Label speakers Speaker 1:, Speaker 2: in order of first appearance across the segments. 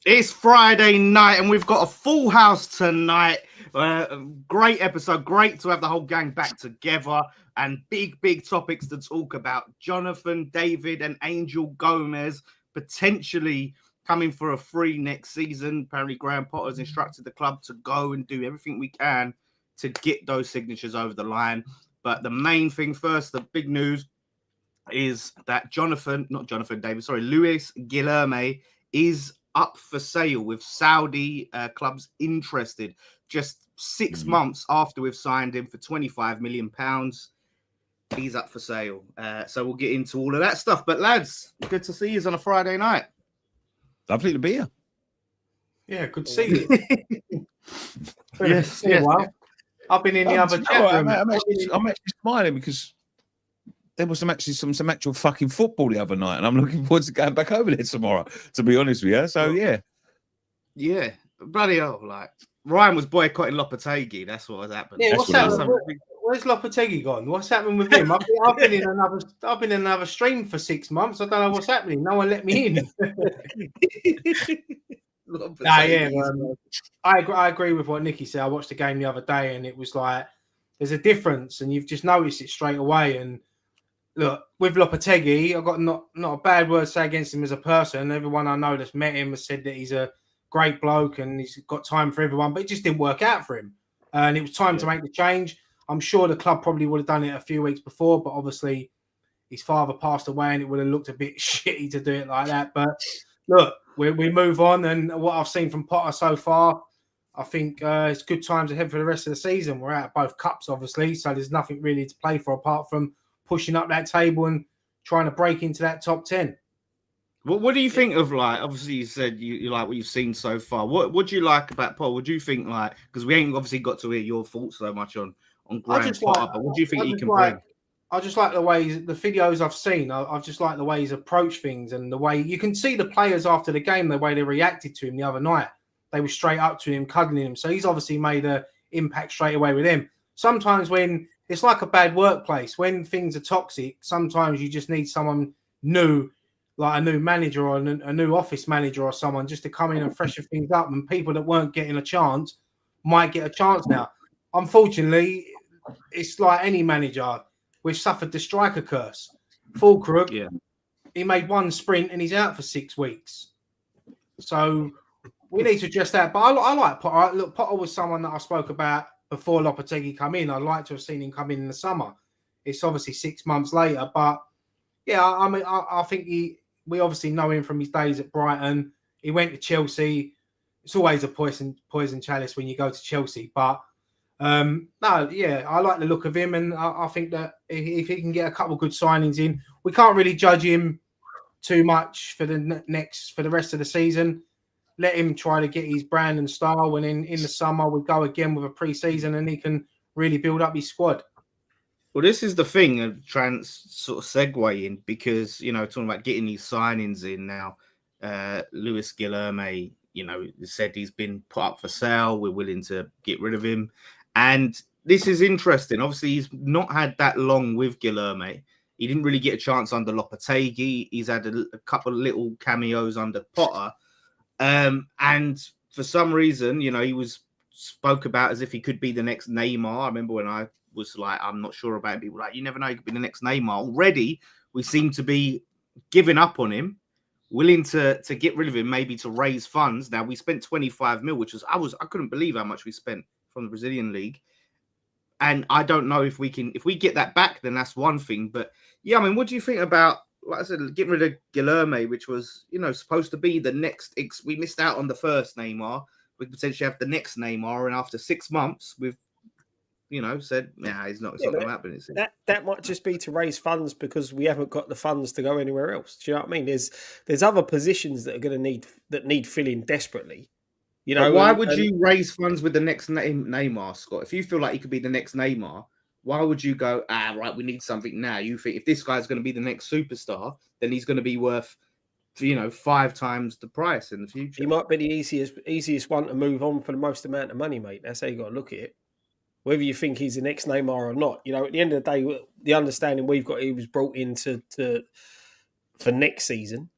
Speaker 1: It's Friday night and we've got a full house tonight. Great episode. Great to have the whole gang back together and big topics to talk about. Jonathan, David and Angel Gomez potentially coming for a free next season. Apparently Graham Potter's instructed the club to go and do everything we can to get those signatures over the line. But the main thing first, the big news is that Luis Guilherme is up for sale with Saudi clubs interested. Just 6 months after we've signed him for £25 million, he's up for sale. So we'll get into all of that stuff. But lads, good to see you on a Friday night.
Speaker 2: Lovely to be here.
Speaker 3: Yeah, good to see you.
Speaker 1: yes.
Speaker 3: Well, I've been in the other chat room.
Speaker 2: I'm actually smiling because there was some actual fucking football the other night, and I'm looking forward to going back over there tomorrow, to be honest with you. So,
Speaker 1: yeah. Bloody hell, like, Ryan was boycotting Lopetegui. That's what was happening.
Speaker 3: Yeah, what's happening? Where's Lopetegui gone? What's happening with him? I've been in another stream for 6 months. I don't know what's happening. No one let me in. I agree with what Nicky said. I watched the game the other day, and it was like there's a difference, and you've just noticed it straight away. And look, with Lopetegui, I've got not a bad word to say against him as a person. Everyone I know that's met him has said that he's a great bloke and he's got time for everyone, but it just didn't work out for him. And it was time to make the change. I'm sure the club probably would have done it a few weeks before, but obviously his father passed away and it would have looked a bit shitty to do it like that. But look, we move on, and what I've seen from Potter so far, I think it's good times ahead for the rest of the season. We're out of both cups, obviously, so there's nothing really to play for apart from pushing up that table and trying to break into that top 10.
Speaker 1: What do you think of, like, obviously you said you like what you've seen so far. What do you like about Paul? What do you think, like, because we ain't obviously got to hear your thoughts so much on Graham Potter, but what do you think he can bring?
Speaker 3: I just like the ways, the videos I've seen, I've just like the way he's approached things and the way you can see the players after the game, the way they reacted to him the other night. They were straight up to him, cuddling him. So he's obviously made an impact straight away with him. Sometimes when it's like a bad workplace, when things are toxic, sometimes you just need someone new, like a new manager or a new office manager or someone just to come in and freshen things up. And people that weren't getting a chance might get a chance now. Unfortunately, it's like any manager. We've suffered the striker curse. Fulkrug, he made one sprint and he's out for 6 weeks. So we need to address that. But I like Potter. Look, Potter was someone that I spoke about before Lopetegui come in. I'd like to have seen him come in the summer. It's obviously 6 months later. But, yeah, I mean, I think we obviously know him from his days at Brighton. He went to Chelsea. It's always a poison chalice when you go to Chelsea. But, I like the look of him, and I think that if he can get a couple of good signings in, we can't really judge him too much for the rest of the season. Let him try to get his brand and style, and in the summer we go again with a pre-season, and he can really build up his squad.
Speaker 1: Well, this is the thing of trying to sort of segue in, because, talking about getting these signings in now, Luis Guilherme, said he's been put up for sale. We're willing to get rid of him. And this is interesting. Obviously, he's not had that long with Guilherme. He didn't really get a chance under Lopetegui. He's had a couple of little cameos under Potter. And for some reason, he was spoke about as if he could be the next Neymar. I remember when I was like, I'm not sure about it. People were like, you never know, he could be the next Neymar. Already, we seem to be giving up on him, willing to get rid of him, maybe to raise funds. Now, we spent 25 mil, which was, I couldn't believe how much we spent from the Brazilian league. And I don't know if we get that back, then that's one thing. But yeah, I mean, what do you think about, like I said, getting rid of Guilherme, which was, supposed to be the next, we missed out on the first Neymar. We could potentially have the next Neymar. And after 6 months, we've, said, it's not going to happen.
Speaker 4: That might just be to raise funds because we haven't got the funds to go anywhere else. Do you know what I mean? There's other positions that are going to need filling desperately.
Speaker 1: Why would you raise funds with the next Neymar, Scott? If you feel like he could be the next Neymar, why would you go, right, we need something now? You think if this guy's going to be the next superstar, then he's going to be worth, 5 times the price in the future.
Speaker 4: He might be the easiest one to move on for the most amount of money, mate. That's how you got to look at it. Whether you think he's the next Neymar or not, at the end of the day, the understanding we've got, he was brought in for next season.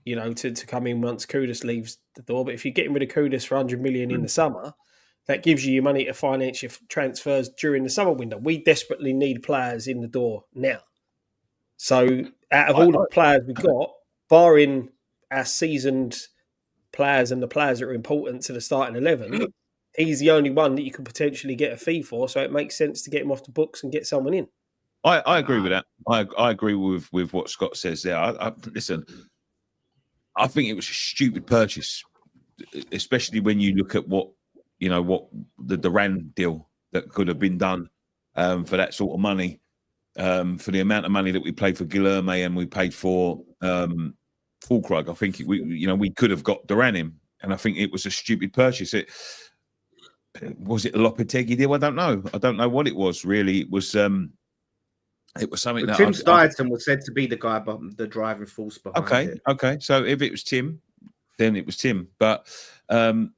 Speaker 4: you know, to come in once Kudus leaves the door. But if you're getting rid of Kudus for 100 million in the summer, that gives you your money to finance your transfers during the summer window. We desperately need players in the door now. So out of all the players we've got, barring our seasoned players and the players that are important to the starting 11, he's the only one that you could potentially get a fee for. So it makes sense to get him off the books and get someone in.
Speaker 2: I agree with that. I agree with what Scott says there. Listen, I think it was a stupid purchase, especially when you look at what the Duran deal that could have been done for that sort of money, for the amount of money that we paid for Guilherme and we paid for Fulkrug. I think we could have got Duran in, and I think it was a stupid purchase. Was it a Lopetegui deal? I don't know. I don't know what it was really. It was something that
Speaker 1: Tim Steidson was said to be the guy, the driving force behind it.
Speaker 2: Okay. So if it was Tim, then it was Tim. But I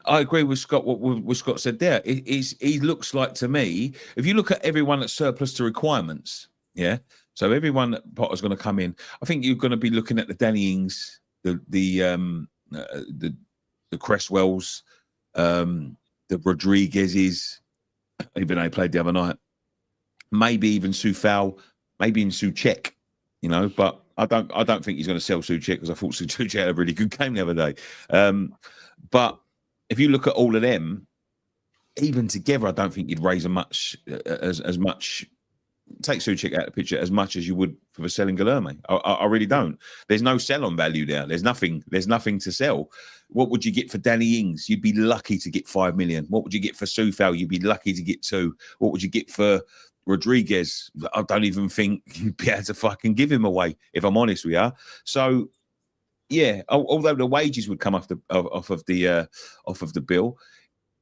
Speaker 2: agree with Scott. What Scott said there. He looks like to me. If you look at everyone that's surplus to requirements, yeah. So everyone that Potter's going to come in, I think you're going to be looking at the Danny Ings, the Cresswells, the Rodriguez's, even though he played the other night. Maybe even Soufal, maybe in Souček, but I don't think he's going to sell Souček because I thought Souček had a really good game the other day. But if you look at all of them, even together, I don't think you'd raise as much. Take Souček out of the picture as much as you would for selling Guilherme. I really don't. There's no sell-on value there. There's nothing to sell. What would you get for Danny Ings? You'd be lucky to get 5 million. What would you get for Soufal? You'd be lucky to get 2. What would you get for Rodriguez? I don't even think you'd be able to fucking give him away, if I'm honest with you. So, yeah, although the wages would come off of the bill,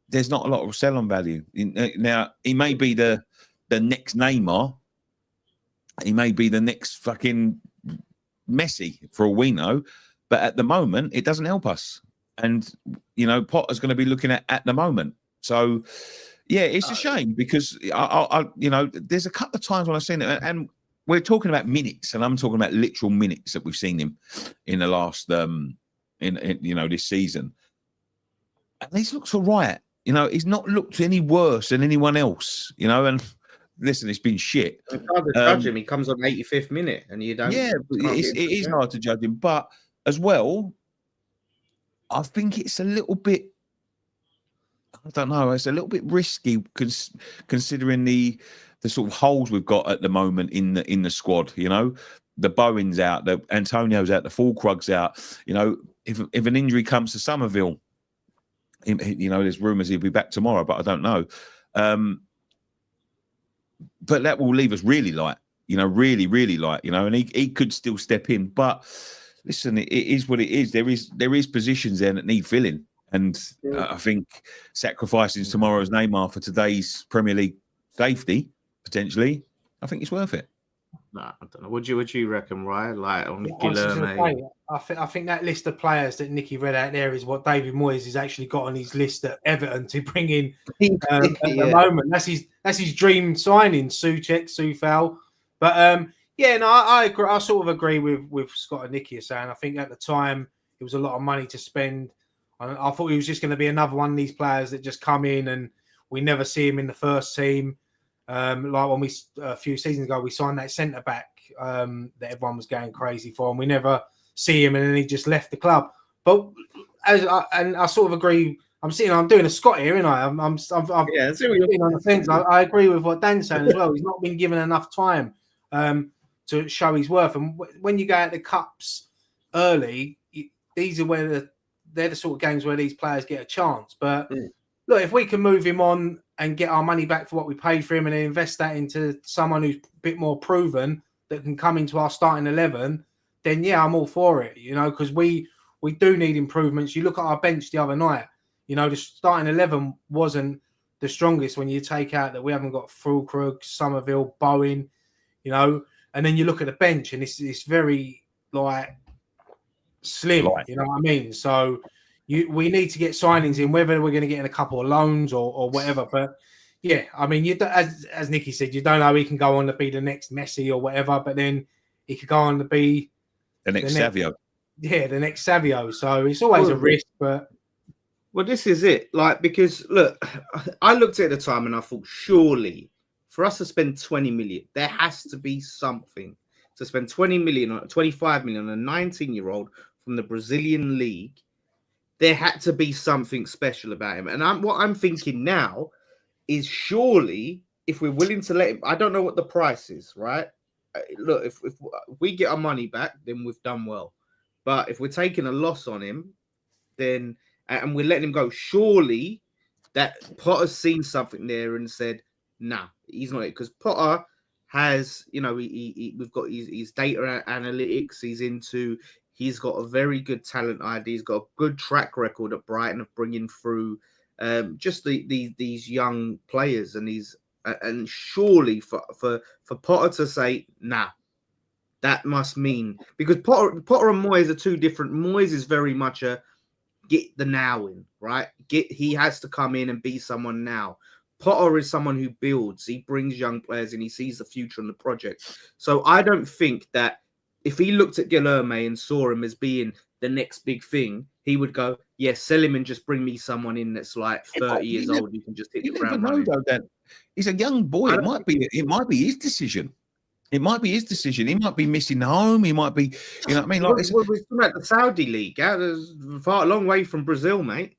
Speaker 2: there's not a lot of sell-on value. Now, he may be the next Neymar. He may be the next fucking Messi, for all we know. But at the moment, it doesn't help us. And, Potter's going to be looking at the moment. So, yeah, it's a shame because, there's a couple of times when I've seen it, and we're talking about minutes, and I'm talking about literal minutes that we've seen him in the last, this season. And he's looked all right. He's not looked any worse than anyone else, and listen, it's been shit.
Speaker 1: It's hard to judge him. He comes on 85th minute and you don't.
Speaker 2: Yeah, it is hard to judge him. But as well, I think it's a little bit, I don't know, it's a little bit risky considering the sort of holes we've got at the moment in the squad, The Bowen's out, the Antonio's out, the Fulkrug's out. If an injury comes to Somerville, there's rumours he'll be back tomorrow, but I don't know. But that will leave us really light, really, really light, and he could still step in. But listen, it is what it is. There is positions there that need filling. And I think sacrificing tomorrow's Neymar for today's Premier League safety, potentially, I think it's worth it.
Speaker 1: Nah, I don't know. Would you reckon, right? Like on Guilherme?
Speaker 3: I think that list of players that Nicky read out there is what David Moyes has actually got on his list at Everton to bring in at the moment. That's his dream signing, Souček, Soufal. But I agree. I sort of agree with Scott and Nicky saying. I think at the time it was a lot of money to spend. I thought he was just going to be another one of these players that just come in and we never see him in the first team. Like when a few seasons ago, we signed that centre back that everyone was going crazy for, and we never see him, and then he just left the club. But I sort of agree. I'm doing a Scott here, and I'm on the fence. I agree with what Dan's saying as well. He's not been given enough time to show his worth. And when you go at the cups early, these are they're the sort of games where these players get a chance. But look, if we can move him on and get our money back for what we paid for him and then invest that into someone who's a bit more proven that can come into our starting 11, then yeah, I'm all for it, because we do need improvements. You look at our bench the other night, the starting 11 wasn't the strongest when you take out that we haven't got Fulkrug, Somerville, Bowen, and then you look at the bench and it's very like slim, you know what I mean? So we need to get signings in, whether we're going to get in a couple of loans or whatever. But yeah, I mean, as Nicky said, you don't know, he can go on to be the next Messi or whatever, but then he could go on to be
Speaker 2: The next Savio.
Speaker 3: Yeah, the next Savio. So it's always a risk, but.
Speaker 1: Well, this is it. Like, because look, I looked at the time and I thought, surely for us to spend 20 million, there has to be something to spend 20 million or 25 million on a 19-year-old from the Brazilian league. There had to be something special about him. And what I'm thinking now is, surely if we're willing to let him, I don't know what the price is, right? Look, if we get our money back, then we've done well. But if we're taking a loss on him, then and we're letting him go, surely that Potter's seen something there and said, nah, he's not it. Because Potter has, we've got his data analytics. He's got a very good talent ID. He's got a good track record at Brighton of bringing through just these young players. And surely for Potter to say, nah, that must mean, because Potter and Moyes are two different. Moyes is very much a get the now in, right? He has to come in and be someone now. Potter is someone who builds. He brings young players and he sees the future in the project. So I don't think that if he looked at Guilherme and saw him as being the next big thing, he would go, yeah, sell him and just bring me someone in that's like 30 years old. You can just hit the ground running.
Speaker 2: He's a young boy. It might be his decision. It might be his decision. He might be missing home. He might be, you know what I mean? Like,
Speaker 1: we're talking about the Saudi league. There's a long way from Brazil, mate.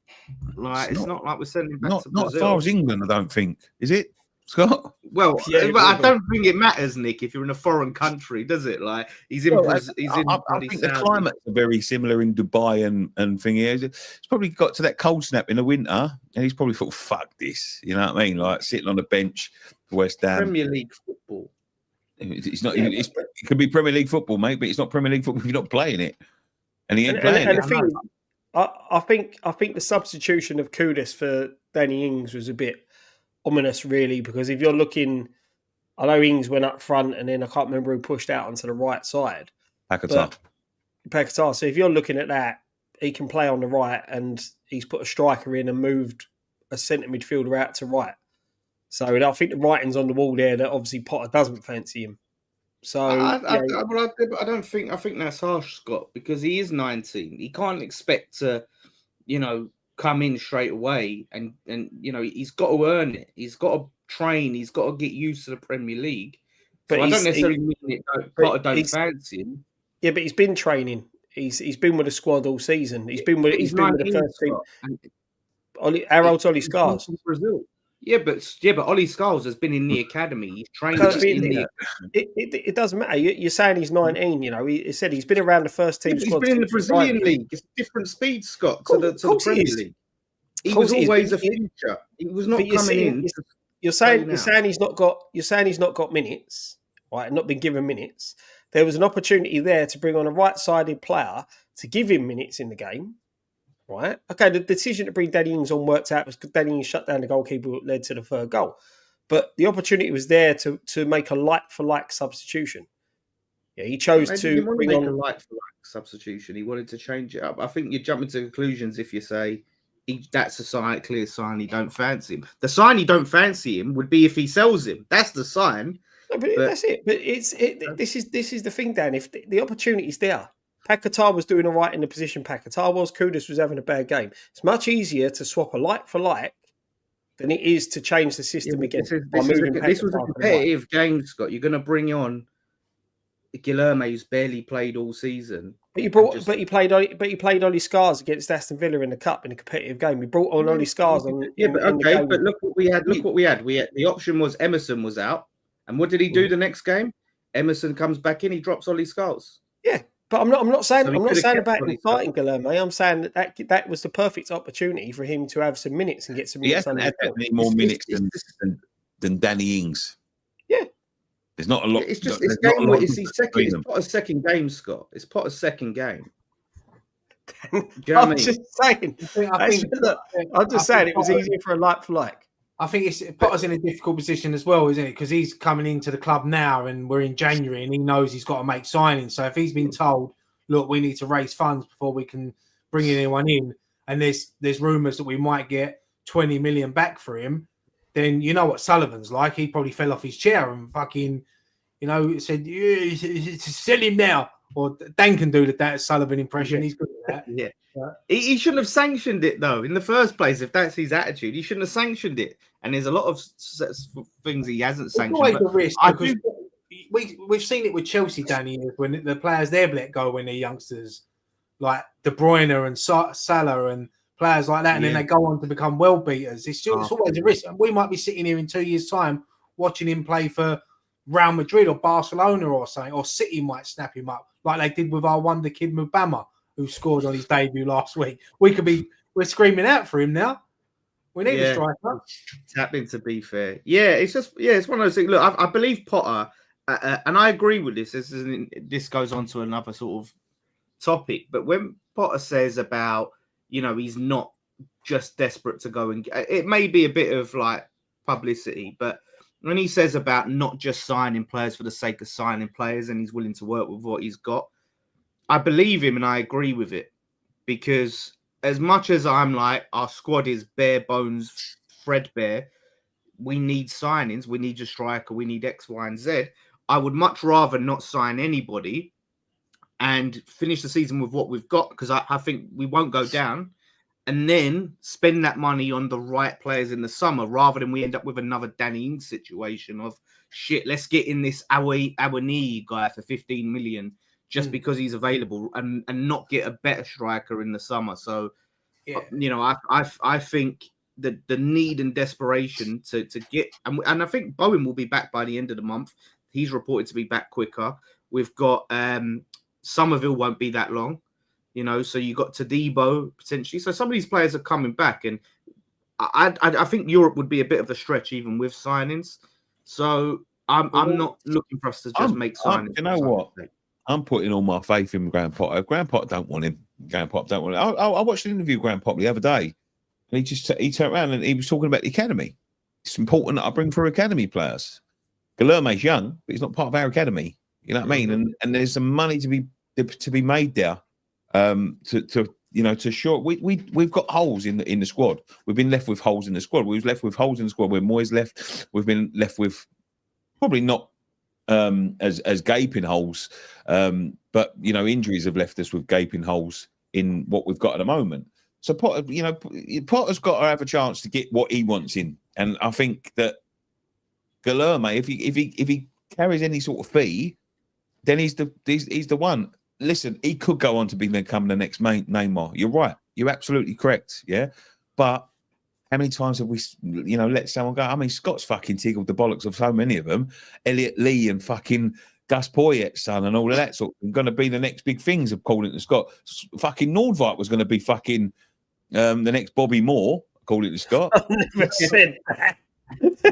Speaker 1: Like, it's not like we're sending him back to Brazil.
Speaker 2: Not as far as England, I don't think. Is it, Scott?
Speaker 1: Well, yeah, but I don't think it matters, Nick, if you're in a foreign country, does it? Like, he's in. I think
Speaker 2: the climates are very similar in Dubai and thing here. It's probably got to that cold snap in the winter, and he's probably thought, "Fuck this," you know what I mean? Like sitting on the bench for West Ham.
Speaker 1: Premier League football.
Speaker 2: It's not. It could be Premier League football, mate, but it's not Premier League football if you're not playing it. And he ain't playing it.
Speaker 4: And the thing, I think the substitution of Kudus for Danny Ings was a bit ominous, really, because if you're looking, I know Ings went up front, and then I can't remember who pushed out onto the right side. Paqueta. So if you're looking at that, he can play on the right, and he's put a striker in and moved a centre midfielder out to right. So I think the writing's on the wall there that obviously Potter doesn't fancy him. So I
Speaker 1: don't think. I think that's harsh, Scott, because he is 19. He can't expect to, come in straight away, and he's got to earn it. He's got to train. He's got to get used to the Premier League. But I don't necessarily mean it. Potter don't fancy him.
Speaker 4: Yeah, but he's been training. He's been with the squad all season. He's been with the first team. How old's Ollie Scars?
Speaker 1: Brazil. Yeah, but Ollie Scholes has been in the academy. He's trained in the
Speaker 4: It doesn't matter. You're saying he's 19. He said he's been around the first team squad.
Speaker 1: He's been in the Brazilian league. It's a different speed, Scott, to the Premier League. He was always a future. He was not coming in.
Speaker 4: You're saying he's not got minutes, right? Not been given minutes. There was an opportunity there to bring on a right-sided player to give him minutes in the game. Right. Okay, the decision to bring Danny Ings on worked out because Danny Ings shut down the goalkeeper, led to the third goal. But the opportunity was there to make a like-for-like substitution. Yeah, he chose to bring on
Speaker 1: a like-for-like substitution. He wanted to change it up. I think you jump into conclusions if you say that's a clear sign he don't fancy him. The sign he don't fancy him would be if he sells him. That's the sign.
Speaker 4: No, but that's it. But this is the thing, Dan. If the opportunity's there. Paqueta was doing all right in the position Paqueta was. Kudus was having a bad game. It's much easier to swap a like for like than it is to change the system again.
Speaker 1: This was a competitive game, Scott. You're going to bring on Guilherme, who's barely played all season.
Speaker 4: But he played Ollie Scars against Aston Villa in the cup in a competitive game. He brought on Ollie Scars on.
Speaker 1: But look what we had. The option was Emerson was out, and what did he do the next game? Emerson comes back in. He drops Ollie Scars.
Speaker 4: Yeah. But I'm not saying about him fighting Guilherme. I'm saying that was the perfect opportunity for him to have some minutes and get some minutes.
Speaker 2: He hasn't had that many more minutes than Danny Ings.
Speaker 4: Yeah,
Speaker 2: there's not a lot.
Speaker 1: It's Potter's second game, Scott. It's Potter's second game.
Speaker 4: I'm just saying. I'm just saying it was easier for a like for like.
Speaker 3: I think Potter's in a difficult position as well, isn't it? Because he's coming into the club now and we're in January and he knows he's got to make signings. So if he's been told, look, we need to raise funds before we can bring anyone in, and there's rumours that we might get 20 million back for him, then you know what Sullivan's like. He probably fell off his chair and fucking, said, yeah, sell him now. or Dan can do the Sullivan impression. He's good at that.
Speaker 1: Yeah.
Speaker 3: Yeah.
Speaker 1: He shouldn't have sanctioned it though in the first place. If that's his attitude, he shouldn't have sanctioned it. And there's a lot of things he hasn't
Speaker 3: It's
Speaker 1: sanctioned.
Speaker 3: always
Speaker 1: But
Speaker 3: the risk
Speaker 1: I
Speaker 3: because
Speaker 1: do,
Speaker 3: we've seen it with Chelsea, Danny, when the players they've let go when they're youngsters, like De Bruyne and Salah and players like that, and then they go on to become world beaters. It's always a risk. And we might be sitting here in 2 years' time watching him play for Real Madrid or Barcelona or something, or City might snap him up like they did with our wonder kid Mubama, who scored on his debut last week. We're screaming out for him now. We need a striker.
Speaker 1: It's happening, to be fair. Yeah, it's one of those things. Look, I believe Potter, and I agree with this. This goes on to another sort of topic, but when Potter says about, he's not just desperate to go and it may be a bit of like publicity, but when he says about not just signing players for the sake of signing players and he's willing to work with what he's got, I believe him and I agree with it, because as much as I'm like, our squad is bare bones, threadbare, we need signings, we need a striker, we need X, Y, and Z. I would much rather not sign anybody and finish the season with what we've got, because I think we won't go down, and then spend that money on the right players in the summer, rather than we end up with another Danny Ings situation of, shit, let's get in this Awani guy for 15 million just because he's available, and not get a better striker in the summer. So, I think that the need and desperation to get, and I think Bowen will be back by the end of the month. He's reported to be back quicker. We've got Somerville won't be that long, so you got Tadibo potentially. So some of these players are coming back, and I think Europe would be a bit of a stretch even with signings. So I'm not looking for us to just make signings.
Speaker 2: You know what? I'm putting all my faith in Graham Potter. Graham Potter don't want him. Graham Potter don't want him. I watched an interview with Graham Potter the other day, and he turned around and he was talking about the academy. It's important that I bring through academy players. Guilherme's young, but he's not part of our academy. You know what I mean? And there's some money to be made there. To shore. We've got holes in the squad. We've been left with holes in the squad. We was left with holes in the squad where Moyes left. We've been left with probably not as gaping holes, but injuries have left us with gaping holes in what we've got at the moment. So Potter, Potter's got to have a chance to get what he wants in, and I think that Guilherme, if he carries any sort of fee, then he's the one. Listen, he could go on to become the next Neymar. You're right. You're absolutely correct. Yeah, but how many times have we, let someone go? I mean, Scott's fucking tickled the bollocks of so many of them. Elliot Lee and fucking Gus Poyet's son and all of that sort of thing. Going to be the next big things, according to Scott. Fucking Nordveit was going to be fucking the next Bobby Moore, according to Scott.
Speaker 4: I never said that.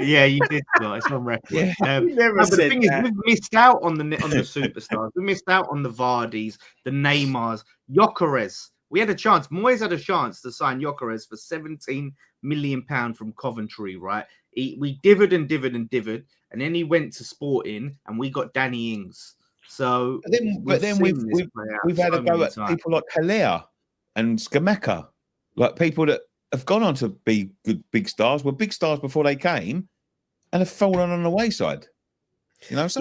Speaker 1: Yeah, you did. It's on record.
Speaker 4: Yeah,
Speaker 1: but the thing is, we've missed out on the superstars. We missed out on the Vardys, the Neymars, Gyökeres. We had a chance. Moyes had a chance to sign Gyökeres for £17 million from Coventry, right? We divvied, and then he went to Sporting, and we got Danny Ings. So,
Speaker 2: but then we've had a go at people like Haller and Skameka, like people that have gone on to be good big stars, were big stars before they came, and have fallen on the wayside.
Speaker 1: Because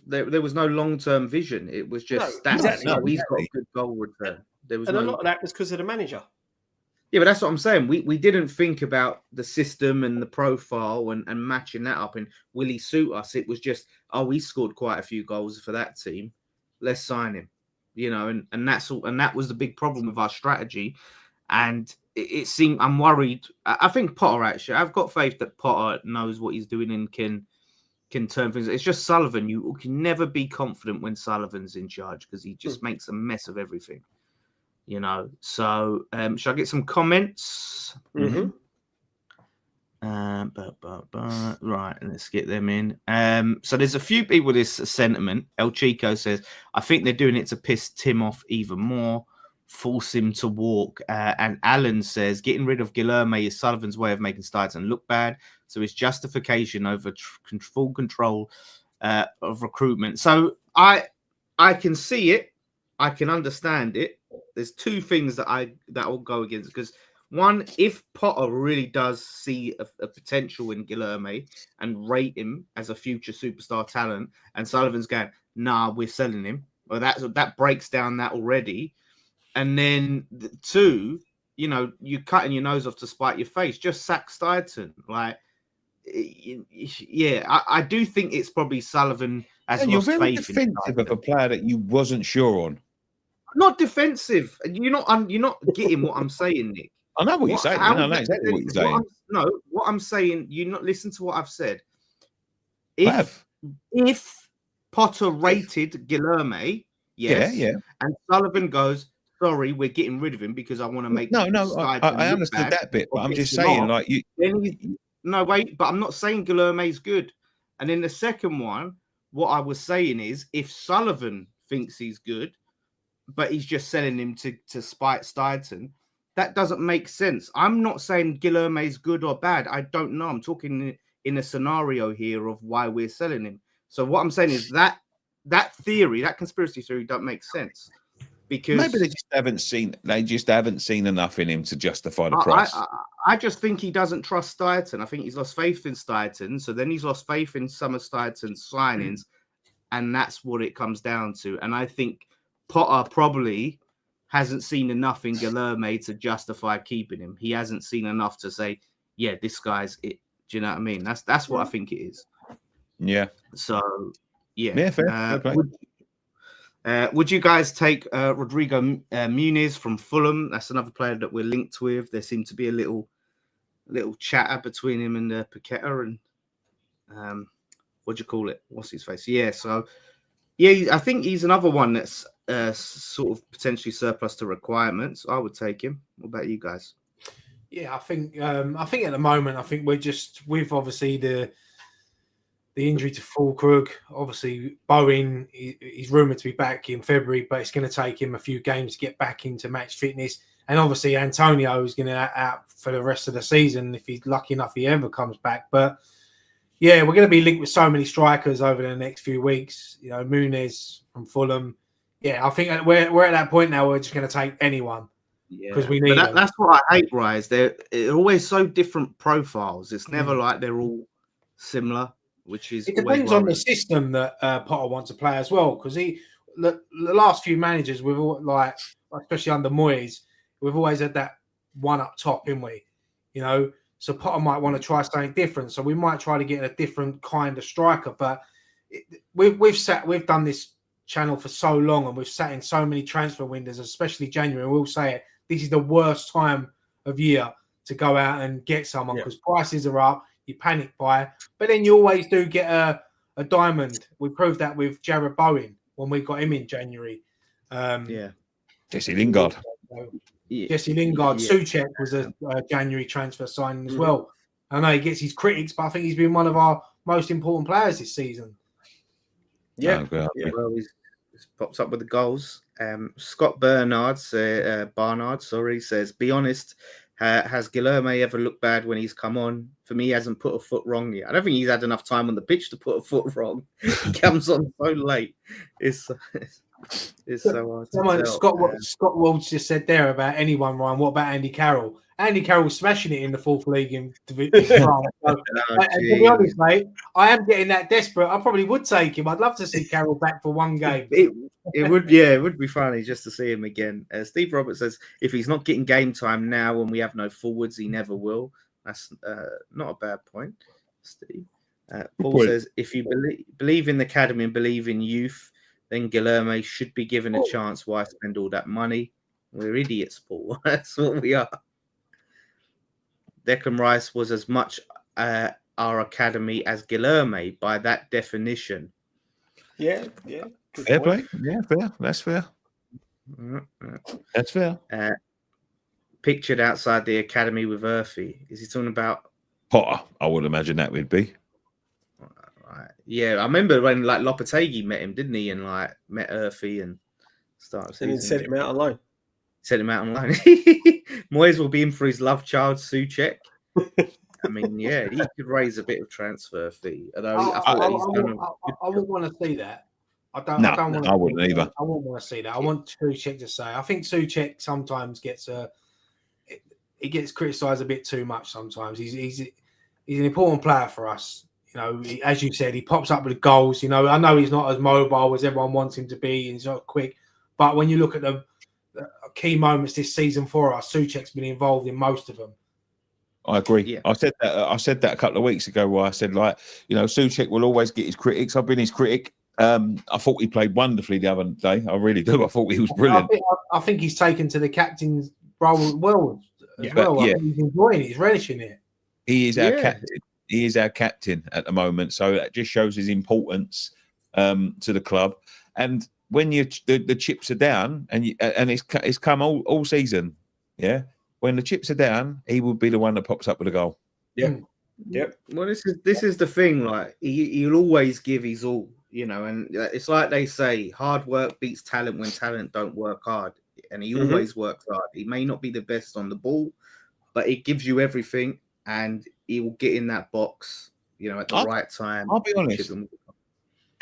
Speaker 1: there was no long-term vision. It was just stats.
Speaker 4: Exactly.
Speaker 1: No, he's got a good goal return. There was
Speaker 4: a lot of that was because of the manager.
Speaker 1: Yeah, but that's what I'm saying. We didn't think about the system and the profile and matching that up. And will he suit us? It was just, he scored quite a few goals for that team. Let's sign him. And that's all. And that was the big problem with our strategy. And it seemed, I'm worried. I think Potter, actually, I've got faith that Potter knows what he's doing and can turn things. It's just Sullivan. You can never be confident when Sullivan's in charge because he just makes a mess of everything. So shall I get some comments?
Speaker 4: Mm-hmm.
Speaker 1: Right, let's get them in. So there's a few people with this sentiment. El Chico says, I think they're doing it to piss Tim off even more, force him to walk. And Alan says, getting rid of Guilherme is Sullivan's way of making Stuyvesant look bad. So it's justification over full control of recruitment. So I can see it. I can understand it. There's two things that will go against, because one, if Potter really does see a potential in Guilherme and rate him as a future superstar talent, and Sullivan's going, nah, we're selling him, Well, that breaks down that already. And then two, you're cutting your nose off to spite your face. Just sack Steidton. Like, yeah, I do think it's probably Sullivan has
Speaker 2: And you're
Speaker 1: lost
Speaker 2: very
Speaker 1: faith
Speaker 2: defensive
Speaker 1: in
Speaker 2: of a player that you wasn't sure on.
Speaker 1: Not defensive. You're not getting what I'm saying, Nick.
Speaker 2: I know what you're saying. I know exactly what you're saying.
Speaker 1: What I'm saying, you not listen to what I've said. If Potter rated Guilherme, yes,
Speaker 2: yeah,
Speaker 1: and Sullivan goes, sorry, we're getting rid of him because I want to make
Speaker 2: I understood that bit, but I'm just saying,
Speaker 1: but I'm not saying Guilherme's good. And then the second one, what I was saying is, if Sullivan thinks he's good, but he's just selling him to spite Steidton, that doesn't make sense. I'm not saying Guilherme's good or bad. I don't know. I'm talking in a scenario here of why we're selling him. So what I'm saying is that theory, that conspiracy theory, don't make sense, because
Speaker 2: maybe they just haven't seen enough in him to justify the price.
Speaker 1: I just think he doesn't trust Steidton. I think he's lost faith in Steidton. So then he's lost faith in some of Steidton's signings, and that's what it comes down to. And I think Potter probably hasn't seen enough in Guilherme to justify keeping him. He hasn't seen enough to say, yeah, this guy's it. Do you know what I mean? That's what I think it is.
Speaker 2: Yeah.
Speaker 1: So, yeah.
Speaker 2: Yeah, fair play.
Speaker 1: Would you guys take Rodrigo Muniz from Fulham? That's another player that we're linked with. There seemed to be a little chatter between him and Paqueta and what do you call it? What's his face? Yeah. So, yeah, I think he's another one that's sort of potentially surplus to requirements. I would take him. What about you guys?
Speaker 3: Yeah, I think at the moment, I think we're just with obviously the injury to Fulkrug. Obviously, Bowen he's rumoured to be back in February, but it's going to take him a few games to get back into match fitness. And obviously, Antonio is going to out for the rest of the season if he's lucky enough he ever comes back. But yeah, we're going to be linked with so many strikers over the next few weeks. Muniz from Fulham. Yeah, I think we're at that point now. We're just going to take anyone. Because we need them.
Speaker 1: That's what I hate, Rise. They're always so different profiles. It's never like they're all similar, which is.
Speaker 3: It depends on the system that Potter wants to play as well. Because the last few managers, we've all, especially under Moyes, we've always had that one up top, haven't we? So Potter might want to try something different. So we might try to get a different kind of striker. But we've done this channel for so long, and we've sat in so many transfer windows, especially January. And we'll say it. This is the worst time of year to go out and get someone because prices are up. You panic buy, but then you always do get a diamond. We proved that with Jared Bowen when we got him in January.
Speaker 2: Jesse Lingard.
Speaker 3: Jesse Lingard. Souček was a January transfer signing as well. I know he gets his critics, but I think he's been one of our most important players this season.
Speaker 1: Yeah. Well, he's pops up with the goals. Scott Barnard says, be honest, has Guilherme ever looked bad when he's come on? For me, he hasn't put a foot wrong yet. I don't think he's had enough time on the pitch to put a foot wrong. He comes on so late. It's so hard to tell.
Speaker 3: Scott Walsh just said there about anyone, Ryan. What about Andy Carroll? Andy Carroll's smashing it in the fourth league in France. To be honest, mate, I am getting that desperate. I probably would take him. I'd love to see Carroll back for one game.
Speaker 1: It would be funny just to see him again. Steve Roberts says if he's not getting game time now when we have no forwards, he never will. That's not a bad point, Steve. Paul says if you believe in the academy and believe in youth, then Guilherme should be given a chance. Why spend all that money? We're idiots, Paul. That's what we are. Declan Rice was as much our academy as Guilherme by that definition.
Speaker 4: Yeah.
Speaker 2: Fair play. Yeah, fair. That's fair. That's fair.
Speaker 1: Pictured outside the academy with Earthy. Is he talking about
Speaker 2: Potter? I would imagine that would be.
Speaker 1: Right. Yeah, I remember when Lopetegui met him, didn't he? And met Earthy and started.
Speaker 4: And then sent him out on loan.
Speaker 1: Moyes will be in for his love child, Souček. I mean, yeah, he could raise a bit of transfer fee. I
Speaker 3: wouldn't want to see that. I
Speaker 2: wouldn't either.
Speaker 3: I wouldn't want to see that. I want Souček to say. I think Souček sometimes gets criticised a bit too much. Sometimes he's an important player for us. as you said, he pops up with goals. I know he's not as mobile as everyone wants him to be. He's not quick. But when you look at the key moments this season for us, Souček's been involved in most of them.
Speaker 2: I agree.
Speaker 1: Yeah.
Speaker 2: I said that a couple of weeks ago where I said, Souček will always get his critics. I've been his critic. I thought he played wonderfully the other day. I really do. I thought he was brilliant.
Speaker 3: I think he's taken to the captain's role well as
Speaker 2: But,
Speaker 3: well. I think he's enjoying it. He's relishing it.
Speaker 2: He is our captain. He is our captain at the moment. So that just shows his importance to the club. And when the chips are down, and it's come all season, yeah. When the chips are down, he will be the one that pops up with a goal.
Speaker 4: Yeah. Yep.
Speaker 1: Well, this is the thing. Like he'll always give his all, and it's like they say, hard work beats talent when talent don't work hard. And he always works hard. He may not be the best on the ball, but it gives you everything, and he will get in that box, at the right time.
Speaker 2: I'll be honest.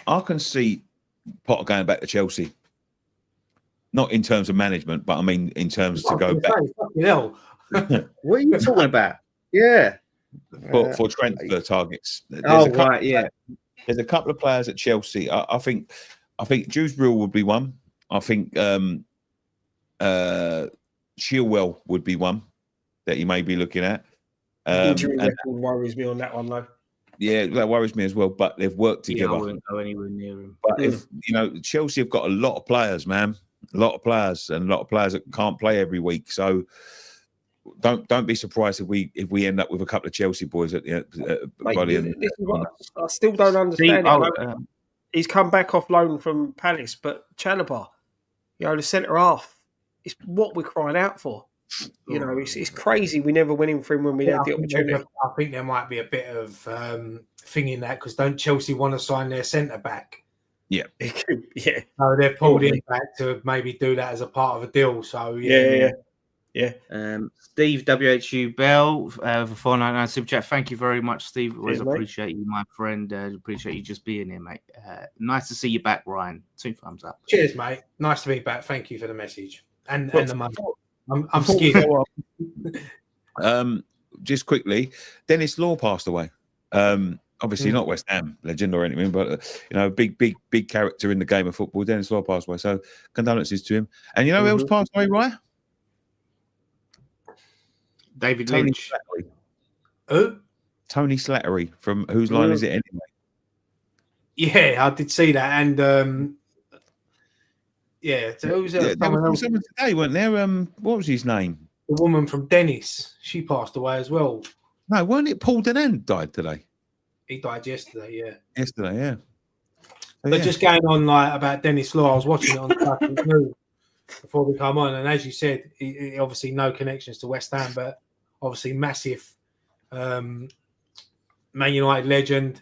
Speaker 2: I can see Potter going back to Chelsea. Not in terms of management, but I mean in terms to go back.
Speaker 1: What are you talking about? Yeah.
Speaker 2: For transfer targets.
Speaker 1: There's
Speaker 2: a couple of players at Chelsea. I think Dewsbury would be one. I think Chilwell would be one that you may be looking at.
Speaker 4: Injury record worries me on that one, though.
Speaker 2: Yeah, that worries me as well. But they've worked together.
Speaker 1: I wouldn't go anywhere near him.
Speaker 2: But if Chelsea have got a lot of players, man, a lot of players, and a lot of players that can't play every week. So don't be surprised if we end up with a couple of Chelsea boys at the
Speaker 4: this is what I still don't understand. He's come back off loan from Palace, but Chalobah, the centre half, is what we're crying out for. It's crazy we never went in for him when we had the opportunity.
Speaker 3: I think there might be a bit of thing in that, because don't Chelsea want to sign their centre back?
Speaker 2: Yeah.
Speaker 3: Yeah. So they've pulled him back to maybe do that as a part of a deal. So yeah.
Speaker 1: Steve WHU Bell for 499 super chat. Thank you very much, Steve. Always appreciate you, my friend. Appreciate you just being here, mate. Nice to see you back, Ryan. 2 thumbs up.
Speaker 3: Cheers, mate. Nice to be back. Thank you for the message and the money. I'm scared.
Speaker 2: Just quickly, Dennis Law passed away. Obviously not West Ham legend or anything, but big character in the game of football. Dennis Law passed away, so condolences to him. And who else passed away, right?
Speaker 1: David Lynch.
Speaker 3: Who?
Speaker 2: Tony Slattery from Whose Line Is It Anyway?
Speaker 3: Yeah, I did see that, and so
Speaker 2: there was someone today, weren't there? What was his name?
Speaker 3: The woman from Dennis. She passed away as well.
Speaker 2: No, weren't it Paul Denand died today?
Speaker 3: He died yesterday. Yeah.
Speaker 2: Yesterday, yeah.
Speaker 3: But just going on about Dennis Law, I was watching it on the news before we come on, and as you said, he obviously no connections to West Ham, but obviously massive Man United legend.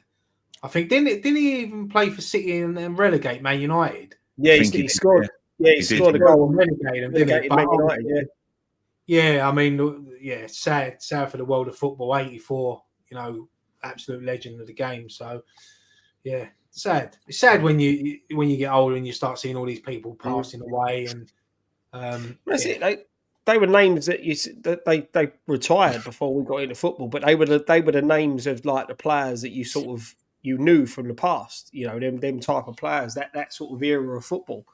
Speaker 3: I think didn't he even play for City and relegate Man United?
Speaker 4: Yeah, he scored. Yeah, he scored a goal and
Speaker 3: relegated
Speaker 4: Man United.
Speaker 3: Yeah. I mean, sad for the world of football. 84, absolute legend of the game. So, yeah, sad. It's sad when you get older and you start seeing all these people passing away, and
Speaker 4: that's it. They were names that they retired before we got into football, but they were the names of like the players that you knew from the past. Them type of players, that sort of era of football.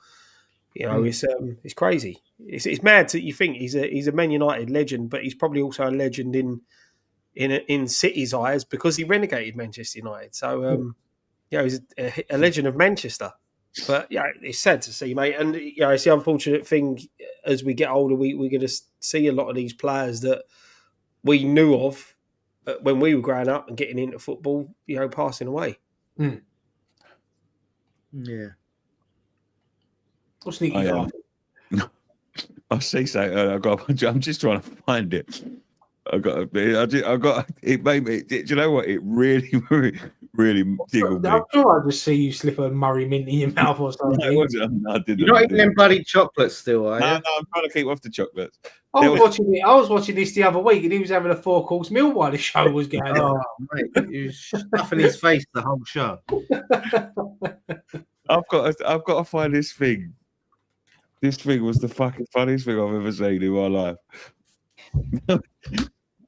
Speaker 4: It's crazy. It's mad that you think he's a Man United legend, but he's probably also a legend in City's eyes because he renegated Manchester United. So he's a legend of Manchester. But it's sad to see, mate. And it's the unfortunate thing as we get older, we're going to see a lot of these players that we knew of when we were growing up and getting into football, passing away.
Speaker 1: Yeah.
Speaker 3: What's sneaky?
Speaker 2: I see something. I'm just trying to find it. I got it. Made me. Do you know what? It really, really tickled me.
Speaker 3: I'm sure I just see you slip a Murray mint in your mouth or something.
Speaker 2: No, I didn't.
Speaker 1: You're not eating them bloody chocolates still, are you?
Speaker 2: No, I'm trying to keep off the chocolates.
Speaker 3: I was watching this the other week, and he was having a 4-course meal while the show was going on.
Speaker 1: Oh, mate, he was stuffing his face the whole show.
Speaker 2: I've got to find this thing. This thing was the fucking funniest thing I've ever seen in my life.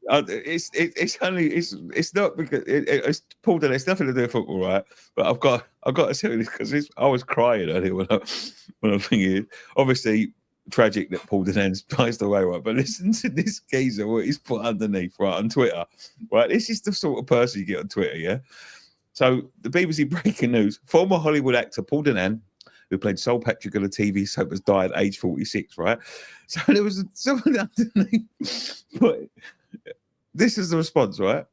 Speaker 2: It's not because it's Paul Dillon. It's nothing to do with football, right? But I've got to tell you this because I was crying earlier when I'm thinking. Obviously, tragic that Paul Dillon's passed away, right? But listen to this geezer, what he's put underneath, right, on Twitter, right? This is the sort of person you get on Twitter, yeah. So the BBC breaking news: former Hollywood actor Paul Dillon, who played Sol Patrick on the TV soap, has died at age 46, right? So there was someone underneath. But this is the response, right?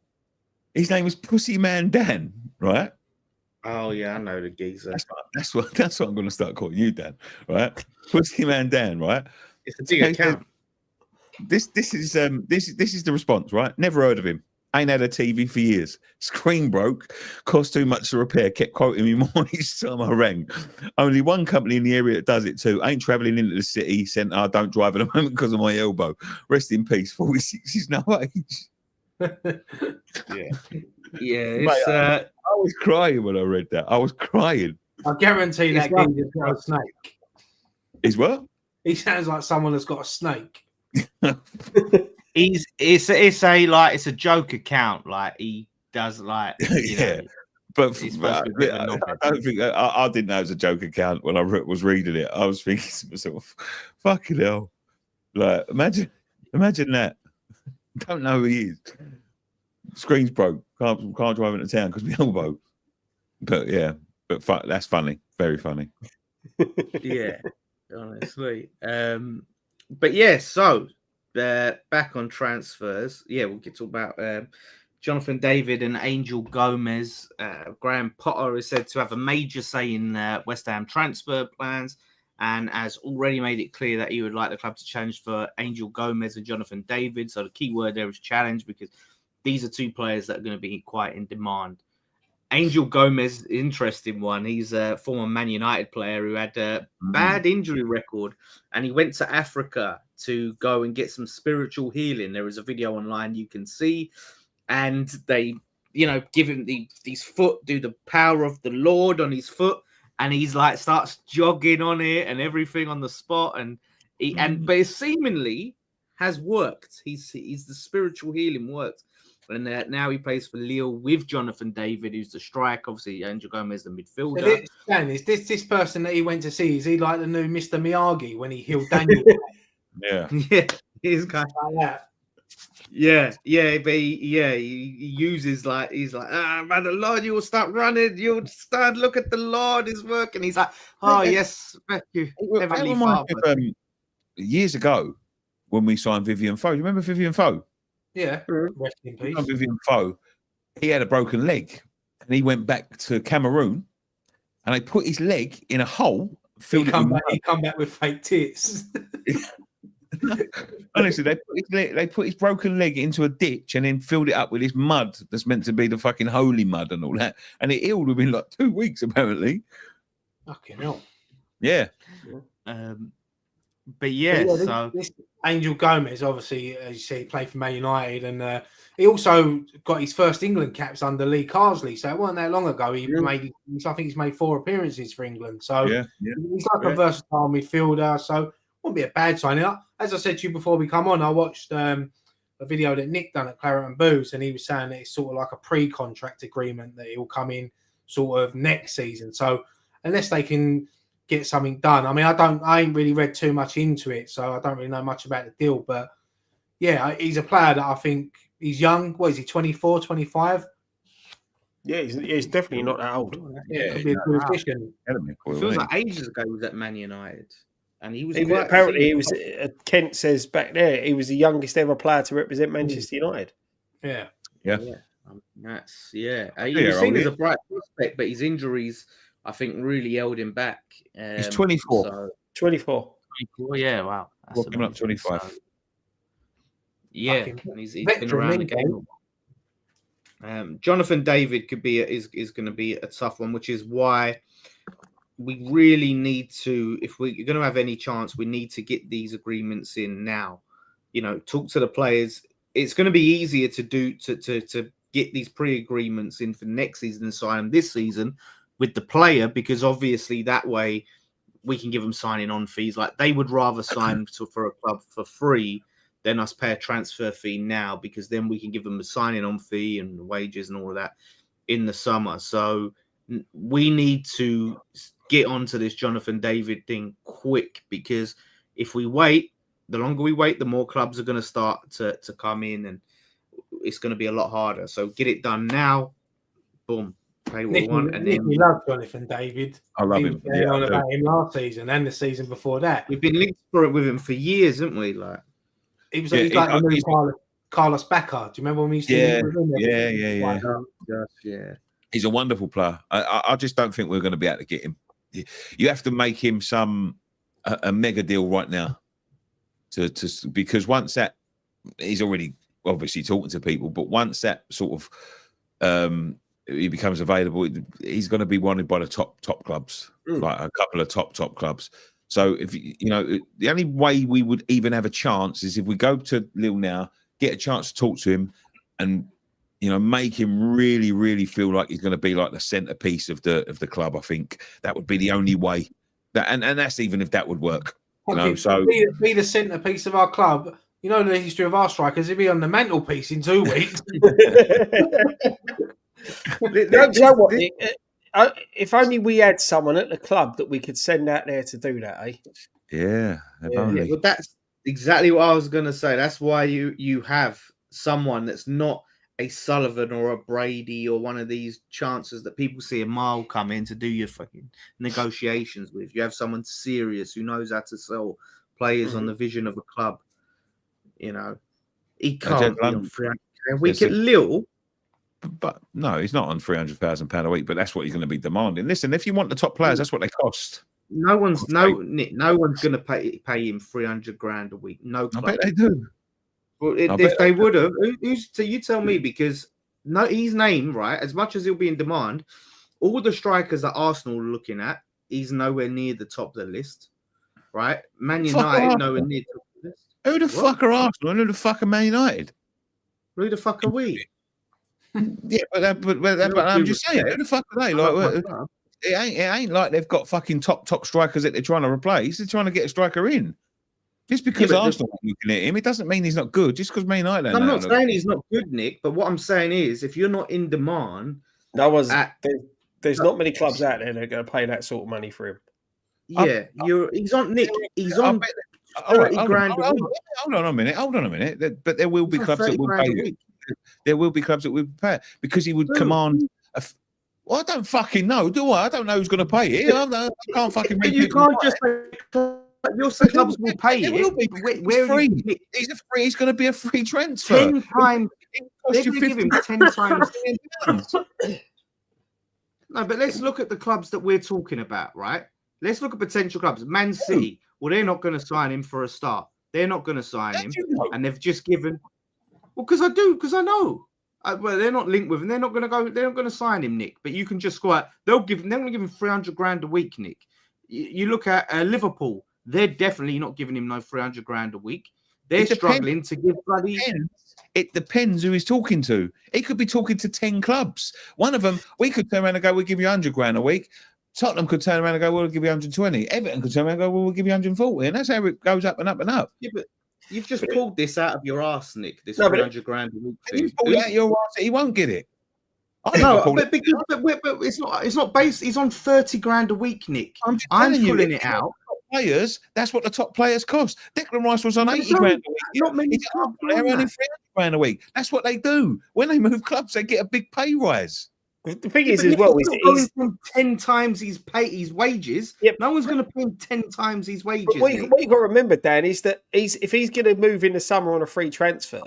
Speaker 2: His name was Pussy Man Dan, right?
Speaker 1: Oh yeah, I know the geezer.
Speaker 2: That's what I'm going to start calling you, Dan, right? Pussy Man Dan, right?
Speaker 1: It's a big account.
Speaker 2: This is the response, right? Never heard of him. Ain't had a TV for years. Screen broke, cost too much to repair, kept quoting me more each time I rang. Only one company in the area that does it too. Ain't travelling into the city centre. Don't drive at the moment because of my elbow. Rest in peace. 46 is no age.
Speaker 1: Yeah. Yeah.
Speaker 2: Mate, I was crying when I read that. I was crying.
Speaker 3: I guarantee that geezer's got a snake.
Speaker 2: Is what?
Speaker 3: He sounds like someone that's got a snake.
Speaker 1: It's a joke account. Like he does like
Speaker 2: yeah. But I don't think I didn't know it was a joke account when I was reading it. I was thinking to myself, fucking hell. Like imagine that. Don't know who he is. Screen's broke. Can't drive into town because we elbow. But yeah, that's funny. Very funny.
Speaker 1: Yeah, honestly. But yeah, so back on transfers. Yeah, we'll get to about Jonathan David and Angel Gomez. Graham Potter is said to have a major say in West Ham transfer plans and has already made it clear that he would like the club to challenge for Angel Gomez and Jonathan David. So the key word there is challenge because these are two players that are going to be quite in demand. Angel Gomez, interesting one. He's a former Man United player who had a bad injury record and he went to Africa to go and get some spiritual healing. There is a video online you can see and they, give him these foot, do the power of the Lord on his foot and he's like starts jogging on it and everything on the spot but it seemingly has worked. He's the spiritual healing worked. And now he plays for Lille with Jonathan David, who's the striker. Obviously, Angel Gomez, the midfielder.
Speaker 3: Is this person that he went to see? Is he like the new Mr. Miyagi when he healed Daniel?
Speaker 1: Yeah, he's kind of
Speaker 3: like that.
Speaker 1: Yeah, but he uses like he's like, man, the Lord, you will start running, you'll start look at the Lord is working. He's like, oh yes, thank you, Heavenly Father.
Speaker 2: Years ago, when we signed Vivian Foe, you remember Vivian Foe?
Speaker 3: Yeah, rest in peace.
Speaker 2: Vivian Foe, he had a broken leg, and he went back to Cameroon, and they put his leg in a hole.
Speaker 3: He come back with fake tits.
Speaker 2: Honestly, they put his broken leg into a ditch and then filled it up with this mud that's meant to be the fucking holy mud and all that, and it healed within like 2 weeks apparently.
Speaker 3: Fucking hell.
Speaker 2: Yeah.
Speaker 1: But yeah, so
Speaker 3: this Angel Gomez, obviously, as you say, he played for Man United, and he also got his first England caps under Lee Carsley. So it wasn't that long ago. I think he's made 4 appearances for England. So he's like a versatile midfielder. So wouldn't be a bad signing. As I said to you before we come on, I watched a video that Nick done at Claret and Booze, and he was saying that it's sort of like a pre-contract agreement that he'll come in sort of next season. So unless they can get something done. I mean, I ain't really read too much into it, so I don't really know much about the deal. But yeah, he's a player that I think he's young. What is he, 24, 25?
Speaker 4: Yeah, he's definitely not that old.
Speaker 3: Yeah, could be a good addition.
Speaker 1: It feels like ages ago he was at Man United. And he was
Speaker 4: Kent says back there, he was the youngest ever player to represent Manchester United.
Speaker 3: Yeah.
Speaker 1: He was seen as a bright prospect, but his injuries, I think, really held him back.
Speaker 2: He's 24.
Speaker 1: So,
Speaker 4: 24.
Speaker 1: Yeah, wow.
Speaker 2: That's coming up 25.
Speaker 1: So, yeah, he's been around the game. Jonathan David is going to be a tough one, which is why we really need to, if we're going to have any chance, we need to get these agreements in now. Talk to the players. It's going to be easier to get these pre-agreements in for next season and sign them this season with the player, because obviously that way we can give them signing on fees. Like they would rather sign for a club for free than us pay a transfer fee now, because then we can give them a signing on fee and wages and all of that in the summer. So we need to get onto this Jonathan David thing quick, because if we wait, the longer we wait, the more clubs are going to start to come in, and it's going to be a lot harder. So get it done now. Boom. Pay what we want. And then
Speaker 3: we love Jonathan David.
Speaker 2: I love him.
Speaker 3: We on about him last season and the season before that.
Speaker 1: We've been linked with him for years, haven't we? Like,
Speaker 3: he was like Carlos Bacca. Do you remember when we used to link with him?
Speaker 2: Yeah. He's a wonderful player. I just don't think we're going to be able to get him. You have to make him a mega deal right now, because once that, he's already obviously talking to people, but once that sort of he becomes available, he's going to be wanted by the top clubs, like a couple of top clubs. So if the only way we would even have a chance is if we go to Lille now, get a chance to talk to him, and make him really, really feel like he's going to be like the centerpiece of the club. I think that would be the only way. And that's even if that would work. So
Speaker 3: be the centerpiece of our club. You know the history of our strikers. He'd be on the mantelpiece in 2 weeks.
Speaker 4: If only we had someone at the club that we could send out there to do that, eh?
Speaker 2: Yeah.
Speaker 1: Well, that's exactly what I was going to say. That's why you have someone that's not a Sullivan or a Brady or one of these chances that people see a mile come in to do your fucking negotiations with. You have someone serious who knows how to sell players on the vision of a club. He can't be on 300 a week at Lille.
Speaker 2: But no, he's not on £300,000 a week. But that's what he's going to be demanding. Listen, if you want the top players, that's what they cost.
Speaker 1: No one's going to pay him 300 grand a week. No club.
Speaker 2: I bet they do.
Speaker 1: Well, if they would have, so you tell me, because his name, right? As much as he'll be in demand, all the strikers that Arsenal are looking at, he's nowhere near the top of the list, right? Man United nowhere near the top of the list.
Speaker 2: Who the fuck are Arsenal? And who the fuck are Man United?
Speaker 1: Who the fuck are we?
Speaker 2: Yeah, but I'm just saying, who the fuck are they? Like, it ain't like they've got fucking top strikers that they're trying to replace. They're trying to get a striker in. Just because Arsenal are looking at him, it doesn't mean he's not good. Just because Man United.
Speaker 1: I'm not saying he's not good, Nick. But what I'm saying is, if you're not in demand,
Speaker 4: there's not many clubs out there that are going to pay that sort of money for him.
Speaker 1: Yeah, he's on Nick. He's on 30 grand.
Speaker 2: Hold on a minute. But there will be clubs that will pay. There will be clubs that will pay because he would command. I don't fucking know, do I? I don't know who's going to pay it. I can't fucking.
Speaker 1: But you can't just. Your clubs will pay it.
Speaker 2: Will be. It's free. He's going to be a free transfer.
Speaker 1: 10 times. They're going to give him 10 times. No, but let's look at the clubs that we're talking about, right? Let's look at potential clubs. Man City. Well, they're not going to sign him for a start. They're not going to sign him, and they've just given. Well, because I know. Well, they're not linked with him. They're not going to go. They're not going to sign him, Nick. But you can just go out. They're going to give him 300 grand a week, Nick. You look at Liverpool. They're definitely not giving him no 300 grand a week. They're struggling to give bloody.
Speaker 2: It depends who he's talking to. He could be talking to 10 clubs. One of them, we could turn around and go, we'll give you 100 grand a week. Tottenham could turn around and go, we'll give you 120. Everton could turn around and go, well, we'll give you 140. And that's how it goes up and up and up.
Speaker 1: Yeah, but you've just pulled this out of your arse, Nick. This 300 grand a week thing.
Speaker 2: You pulled it out of your arse, he won't get it.
Speaker 1: No, but it's not based. He's on 30 grand a week, Nick. I'm pulling it out.
Speaker 2: Players, that's what the top players cost. Declan Rice was on 80 grand a week.
Speaker 1: Not many clubs.
Speaker 2: They're earning 300 grand a week. That's what they do. When they move clubs, they get a big pay rise.
Speaker 4: The thing is, as well,
Speaker 1: he's going from 10 times his wages. Yep. No one's going to pay him 10 times his wages.
Speaker 4: What you got to remember, Dan, is that if he's going to move in the summer on a free transfer.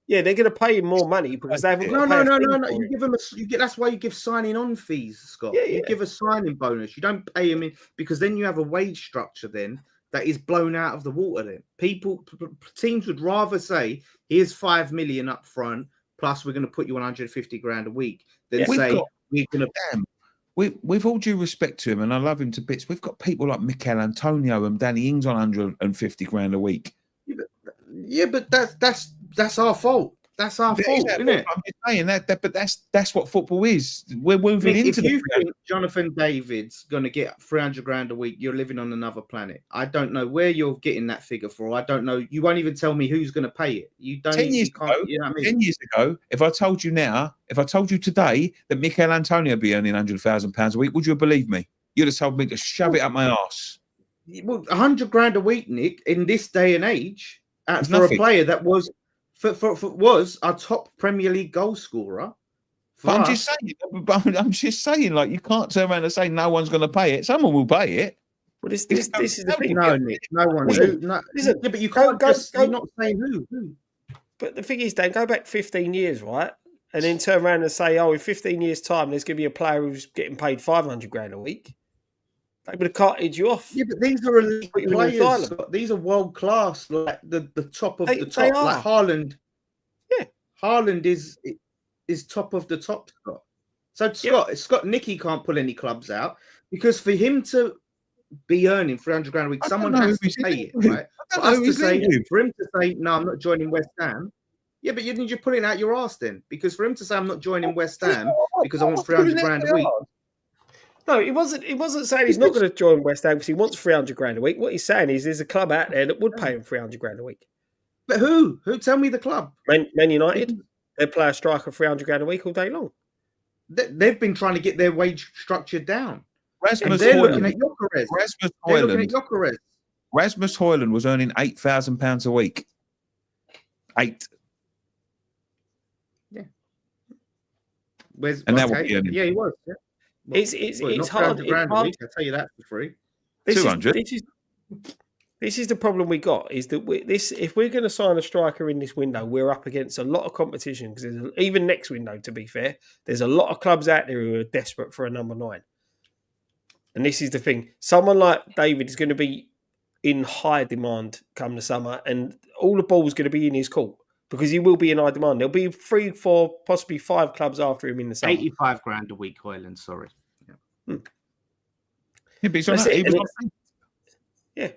Speaker 4: Yeah, they're going to pay him more money because they haven't.
Speaker 1: No. You give him that's why you give signing on fees, Scott. Yeah. You give a signing bonus. You don't pay him in because then you have a wage structure then that is blown out of the water. Then teams would rather say, "Here's 5 million up front, plus we're going to put you 150 grand a week," than say we're going to.
Speaker 2: With all due respect to him, and I love him to bits, we've got people like Mikel Antonio and Danny Ings on 150 grand a week.
Speaker 1: Yeah, but that's our fault. That's our fault, isn't it?
Speaker 2: I'm just saying but that's what football is. We're moving
Speaker 1: Nick,
Speaker 2: into
Speaker 1: if you think Jonathan David's going to get 300 grand a week, you're living on another planet. I don't know where you're getting that figure for. I don't know. You won't even tell me who's going to pay it. You don't.
Speaker 2: 10 years ago,
Speaker 1: you know what I mean?
Speaker 2: 10 years ago, if I told you today that Mikel Antonio would be earning £100,000 a week, would you believe me? You'd have told me to shove it up my arse.
Speaker 1: Well, 100 grand a week, Nick, in this day and age, for
Speaker 2: nothing.
Speaker 1: a player that was was a top Premier League goal scorer.
Speaker 2: I'm just saying, like, you can't turn around and say no one's going to pay it. Someone will pay it.
Speaker 4: Well, this is the thing.
Speaker 1: No, Nick, no one.
Speaker 4: Listen,
Speaker 1: yeah, but you can't you're not saying who.
Speaker 4: But the thing is, Dan, go back 15 years, right? And then turn around and say, in 15 years' time, there's going to be a player who's getting paid 500 grand a week. They would have carted you off.
Speaker 1: Yeah, but these are elite players. These are world class, like the top of the top. Like Haaland.
Speaker 4: Yeah,
Speaker 1: Haaland is top of the top, Scott. So Scott Nicky can't pull any clubs out because for him to be earning 300 grand a week, someone has to pay it, right? For him to say, no, I'm not joining West Ham. Yeah, but you're pulling out your arse then, because for him to say I'm not joining West Ham because I want 300 grand a week.
Speaker 4: No, he wasn't saying he's not going to join West Ham because he wants 300 grand a week. What he's saying is there's a club out there that would pay him 300 grand a week.
Speaker 1: But who? Who? Tell me the club.
Speaker 4: Man United. They play a striker 300 grand a week all day long.
Speaker 1: They've been trying to get their wage structure down.
Speaker 2: They're
Speaker 1: looking at Gyökeres.
Speaker 2: Rasmus Højlund was earning £8,000 a week. 8.
Speaker 1: Yeah.
Speaker 2: That would be
Speaker 1: yeah, he was. Yeah.
Speaker 4: It's hard.
Speaker 1: A week, I'll tell you that for free.
Speaker 2: 200.
Speaker 4: This is the problem we got, is that if we're going to sign a striker in this window, we're up against a lot of competition, because even next window, to be fair, there's a lot of clubs out there who are desperate for a number 9. And this is the thing. Someone like David is going to be in high demand come the summer, and all the ball's going to be in his court because he will be in high demand. There'll be 3, 4, possibly 5 clubs after him in the summer.
Speaker 1: 85 grand a week, Højlund, sorry.
Speaker 2: Yeah, but he's on
Speaker 4: yeah.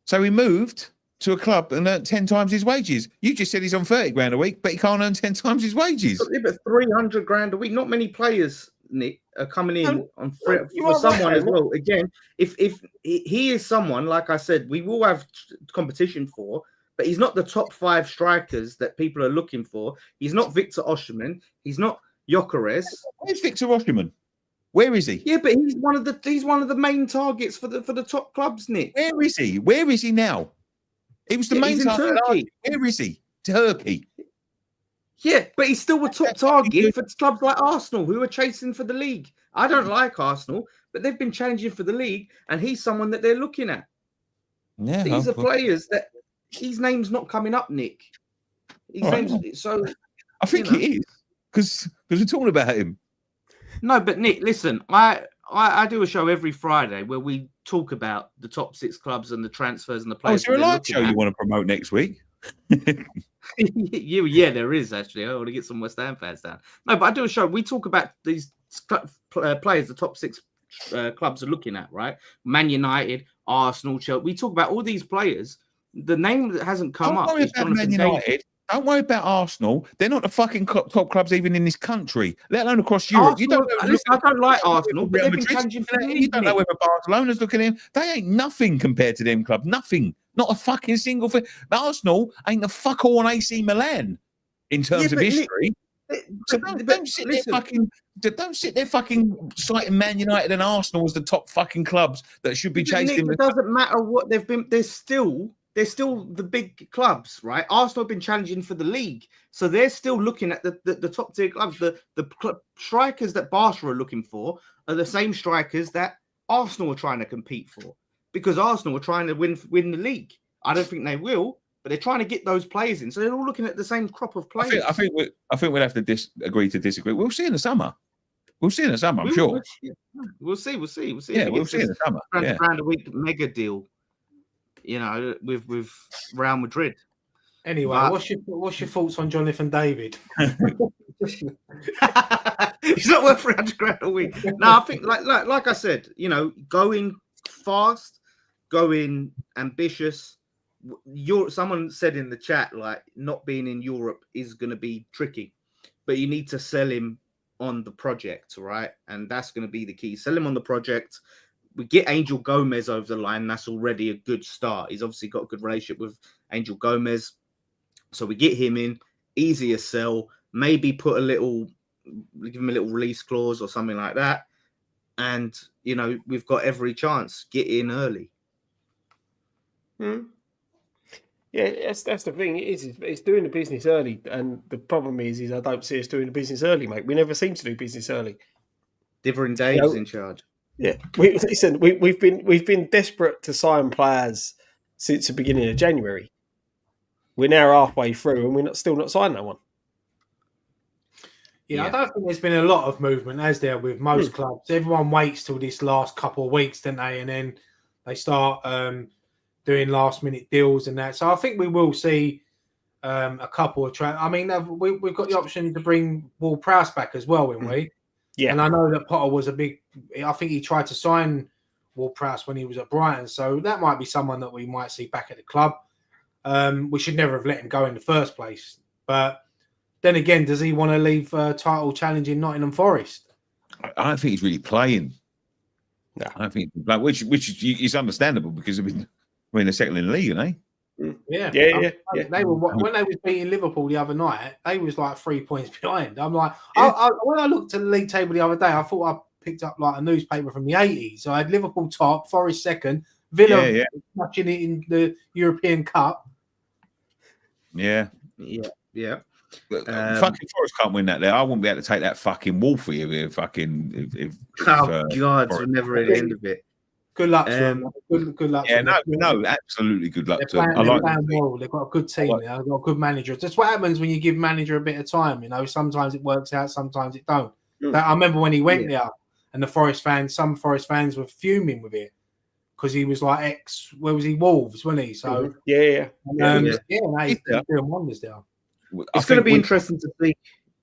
Speaker 2: So he moved to a club and earned 10 times his wages. You just said he's on 30 grand a week, but he can't earn 10 times his wages.
Speaker 1: But 300 grand a week. Not many players, Nick, are coming in for someone as well. Again, if he is someone, like I said, we will have competition for, but he's not the top 5 strikers that people are looking for. He's not Victor Osimhen. He's not Gyökeres.
Speaker 2: Where's Victor Osimhen? Where is he?
Speaker 1: Yeah, but he's one of the main targets for the top clubs, Nick.
Speaker 2: Where is he? Where is he now? He was the main target. Turkey. Where is he? Turkey.
Speaker 1: Yeah, but he's still a top target for clubs like Arsenal, who are chasing for the league. I don't like Arsenal, but they've been challenging for the league, and he's someone that they're looking at.
Speaker 2: Yeah,
Speaker 1: these are players that his name's not coming up, Nick. His name's so.
Speaker 2: I think it is because we're talking about him.
Speaker 1: No, but Nick, listen, I do a show every Friday where we talk about the top 6 clubs and the transfers and the players.
Speaker 2: Is there a live show you want to promote next week?
Speaker 1: Yeah, there is actually. I want to get some West Ham fans down. No, but I do a show. We talk about these players, the top 6 clubs are looking at, right? Man United, Arsenal, Chelsea. We talk about all these players. The name that hasn't come up is Jonathan David.
Speaker 2: Don't worry about Arsenal. They're not the fucking top clubs even in this country, let alone across Europe.
Speaker 1: Arsenal, I don't like Arsenal, but they've been challenging for the league.
Speaker 2: You don't know whether Barcelona's looking at him. They ain't nothing compared to them clubs. Nothing. Not a fucking single thing. Arsenal ain't the fuck all on AC Milan in terms of history. So don't sit there fucking citing Man United and Arsenal as the top fucking clubs that should be chasing.
Speaker 1: It doesn't matter what they've been. They're still the big clubs, right? Arsenal have been challenging for the league, so they're still looking at the top tier clubs. The strikers that Barca are looking for are the same strikers that Arsenal are trying to compete for, because Arsenal are trying to win the league. I don't think they will, but they're trying to get those players in. So they're all looking at the same crop of players.
Speaker 2: I think we'll have to agree to disagree. We'll see in the summer. I'm sure.
Speaker 1: We'll see.
Speaker 2: Yeah, we'll see in the summer.
Speaker 1: £100 a week mega deal. With Real Madrid.
Speaker 3: Anyway, what's your thoughts on Jonathan David?
Speaker 1: He's not worth 300 grand a week. No, I think like I said, going fast, going ambitious, someone said in the chat, like, not being in Europe is going to be tricky, but you need to sell him on the project, right? And that's going to be the key. Sell him on the project. We get Angel Gomez over the line. That's already a good start. He's obviously got a good relationship with Angel Gomez. So we get him in, easier sell, maybe give him a little release clause or something like that. And, you know, we've got every chance. Get in early.
Speaker 4: Yeah, that's the thing. It's doing the business early. And the problem is I don't see us doing the business early, mate. We never seem to do business early.
Speaker 1: Different Dave's in charge.
Speaker 4: Yeah, we've been desperate to sign players since the beginning of January. We're now halfway through, and we're still not signed that one.
Speaker 3: Yeah, I don't think there's been a lot of movement, as there with most clubs. Everyone waits till this last couple of weeks, don't they? And then they start doing last-minute deals and that. So I think we will see a couple of I mean, we've got the option to bring Ward-Prowse back as well, haven't we?
Speaker 4: Yeah.
Speaker 3: And I know that Potter was I think he tried to sign Ward-Prowse when he was at Brighton. So that might be someone that we might see back at the club. We should never have let him go in the first place. But then again, does he want to leave title challenging Nottingham Forest?
Speaker 2: I don't think he's really playing.
Speaker 4: No.
Speaker 2: I don't think, like, which is understandable because we're in the second in the league, eh?
Speaker 3: Yeah. They were when they was beating Liverpool the other night. They was like 3 points behind. I'm like, when I looked at the league table the other day, I thought I picked up like a newspaper from the 80s. So I had Liverpool top, Forest second, Villa matching it in the European Cup.
Speaker 2: Yeah. Fucking Forest can't win that there. I wouldn't be able to take that fucking wall for you if
Speaker 1: God, we're never at the end of it.
Speaker 3: Good luck to them. Good luck.
Speaker 2: Yeah, no, absolutely good luck to them.
Speaker 3: They've got a good team. They've got a good manager. That's what happens when you give manager a bit of time. You know, sometimes it works out, sometimes it don't. I remember when he went there, and some Forest fans were fuming with it because he was like where was he? Wolves, wasn't he? So
Speaker 4: he's
Speaker 3: doing wonders there.
Speaker 1: It's going to be interesting to see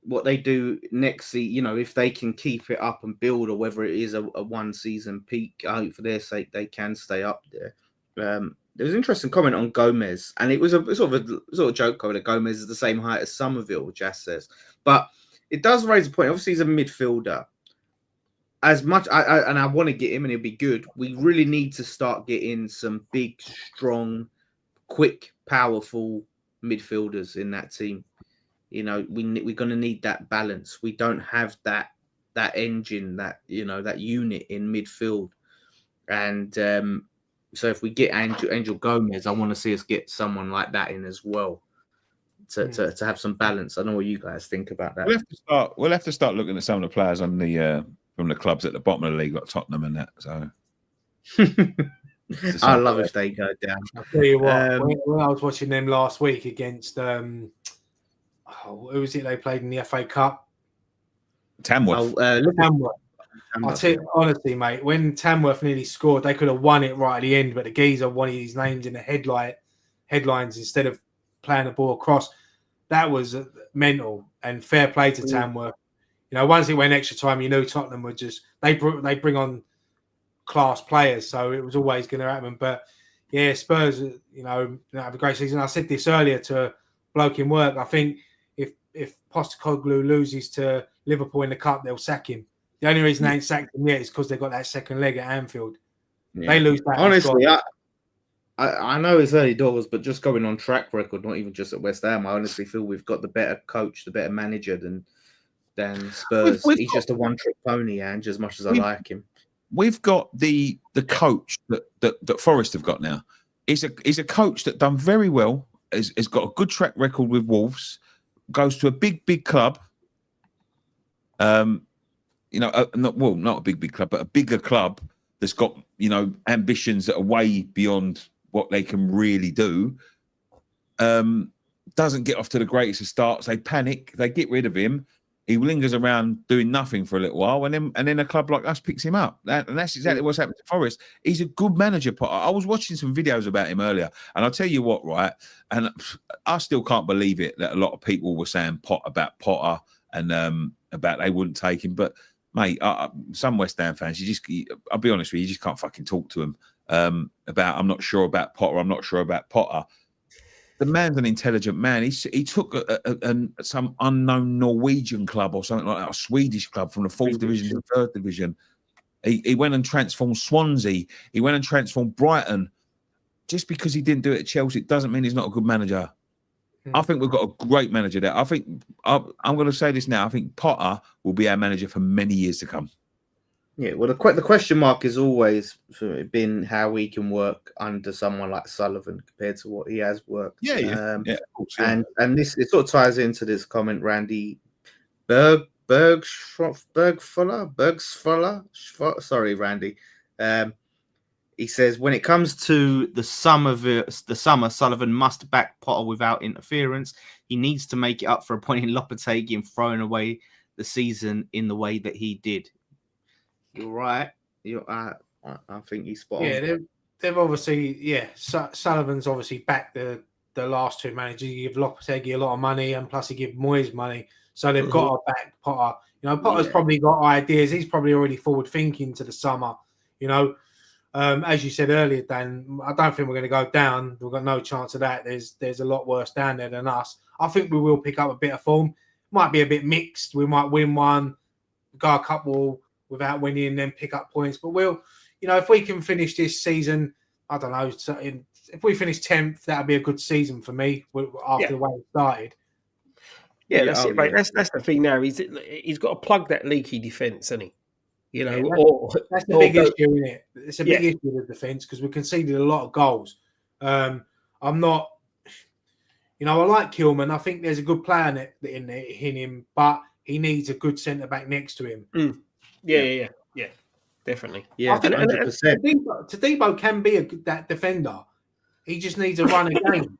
Speaker 1: what they do next season. You know, if they can keep it up and build, or whether it is a one-season peak. I hope for their sake they can stay up there. There was an interesting comment on Gomez, and it was a sort of joke comment. Gomez is the same height as Somerville, Jas says, but it does raise a point. Obviously, he's a midfielder. As much, I want to get him, and he'll be good. We really need to start getting some big, strong, quick, powerful midfielders in that team. You know, we're going to need that balance. We don't have that engine, that unit in midfield. And so if we get Angel Gomez, I want to see us get someone like that in as well to have some balance. I know what you guys think about that.
Speaker 2: We'll have to start looking at some of the players on the from the clubs at the bottom of the league, like Tottenham and that. So
Speaker 1: I love if they go down.
Speaker 3: I'll tell you what, when I was watching them last week against who was it they played in the FA Cup?
Speaker 2: Tamworth.
Speaker 3: Tamworth. I'll tell you, honestly, mate, when Tamworth nearly scored, they could have won it right at the end, but the geezer wanted his names in the headlines instead of playing the ball across. That was mental, and fair play to Tamworth. You know, once it went extra time, you knew Tottenham would they bring on class players, so it was always going to happen. But yeah, Spurs, have a great season. I said this earlier to a bloke in work. I think if Postecoglou loses to Liverpool in the cup, they'll sack him. The only reason they ain't sacked him yet is because they've got that second leg at Anfield. Yeah. They lose that.
Speaker 1: Honestly, I know it's early doors, but just going on track record, not even just at West Ham, I honestly feel we've got the better coach, the better manager than Spurs. He's just a one-trick pony, Ange, as much as I like him.
Speaker 2: We've got the coach that Forest have got now. He's a coach that done very well, has got a good track record with Wolves, goes to a big club. Not a big club, but a bigger club that's got, ambitions that are way beyond what they can really do. Doesn't get off to the greatest of starts. They panic. They get rid of him. He lingers around doing nothing for a little while, and then a club like us picks him up. And that's exactly what's happened to Forest. He's a good manager, Potter. I was watching some videos about him earlier, and I'll tell you what, right? And I still can't believe it that a lot of people were saying about Potter and about they wouldn't take him. But, mate, some West Ham fans, I'll be honest with you, you just can't fucking talk to them. about I'm not sure about Potter. I'm not sure about Potter. The man's an intelligent man. He took some unknown Norwegian club or something like that, a Swedish club from the fourth division to the third division. He went and transformed Swansea. He went and transformed Brighton. Just because he didn't do it at Chelsea, it doesn't mean he's not a good manager. I think we've got a great manager there. I think I'm going to say this now. I think Potter will be our manager for many years to come.
Speaker 1: Yeah, well, the question mark has always been how we can work under someone like Sullivan compared to what he has worked.
Speaker 2: Yeah, of course, yeah.
Speaker 1: And this it sort of ties into this comment, Randy Bergsfuller. Sorry, Randy. He says when it comes to the summer, Sullivan must back Potter without interference. He needs to make it up for appointing Lopetegui and throwing away the season in the way that he did. You're right. I think he's spot on.
Speaker 3: Yeah, they've obviously, Sullivan's obviously backed the last two managers. You give Lopetegui a lot of money, and plus he give Moyes money, so they've got to back Potter. You know, Potter's probably got ideas. He's probably already forward thinking to the summer. You know, as you said earlier, Dan, I don't think we're going to go down. We've got no chance of that. There's a lot worse down there than us. I think we will pick up a bit of form. Might be a bit mixed. We might win one, go a couple without winning, and then pick up points. But we'll, you know, if we can finish this season, I don't know, if we finish 10th, that'll be a good season for me after the way it started.
Speaker 4: Yeah, that's it, mate. That's the thing now. He's got to plug that leaky defence, hasn't he? You know,
Speaker 3: that's the big issue, isn't it? It's a big issue with defence because we conceded a lot of goals. I'm not, you know, I like Kilman. I think there's a good player in him, but he needs a good centre back next to him.
Speaker 4: Yeah, definitely.
Speaker 1: Yeah,
Speaker 3: I think
Speaker 1: 100%.
Speaker 3: Tadibo can be that defender. He just needs a run a game.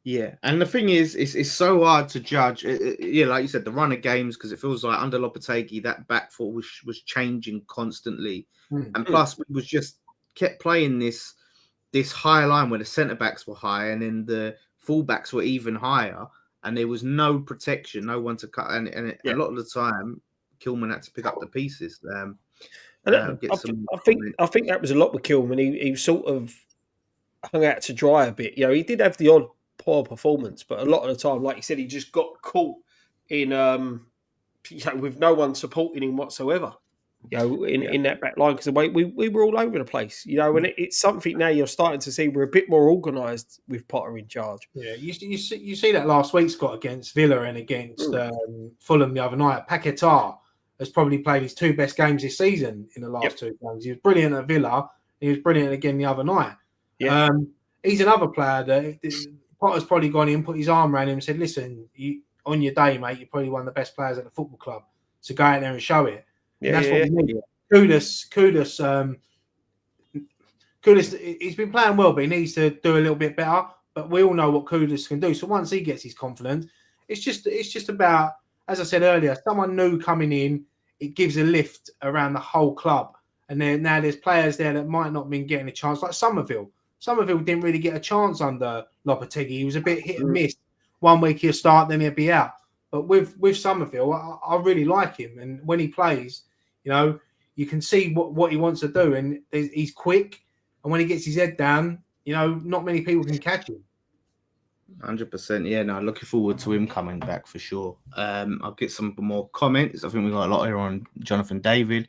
Speaker 1: Yeah, and the thing is, it's so hard to judge. Like you said, the run of games, because it feels like under Lopetegui, that back four was changing constantly, and plus we was just kept playing this high line where the centre backs were high, and then the full backs were even higher, and there was no protection, no one to cut, and a lot of the time, Kilman had to pick up the pieces.
Speaker 4: I think that was a lot with Kilman. He sort of hung out to dry a bit. You know, he did have the odd poor performance, but a lot of the time, like you said, he just got caught in with no one supporting him whatsoever. You know, in that back line, because the way we were all over the place. You know, and it's something now you're starting to see we're a bit more organised with Potter in charge.
Speaker 3: Yeah, you see that last week, Scott, against Villa and against Fulham the other night. Paqueta has probably played his two best games this season in the last two games. He was brilliant at Villa. He was brilliant again the other night. Yeah. He's another player that Potter's probably gone in, put his arm around him and said, listen, on your day, mate, you're probably one of the best players at the football club. So go out there and show it. And that's what we need. Kudus, he's been playing well, but he needs to do a little bit better. But we all know what Kudus can do. So once he gets his confidence, it's just about, as I said earlier, someone new coming in, it gives a lift around the whole club. And then now there's players there that might not have been getting a chance, like Somerville. Somerville didn't really get a chance under Lopetegui. He was a bit hit and miss. 1 week he'll start, then he'll be out. But with Somerville, I really like him. And when he plays, you know, you can see what he wants to do. And he's quick. And when he gets his head down, you know, not many people can catch him.
Speaker 1: 100%. Yeah, no, looking forward to him coming back for sure. I'll get some more comments. I think we've got a lot here on Jonathan David.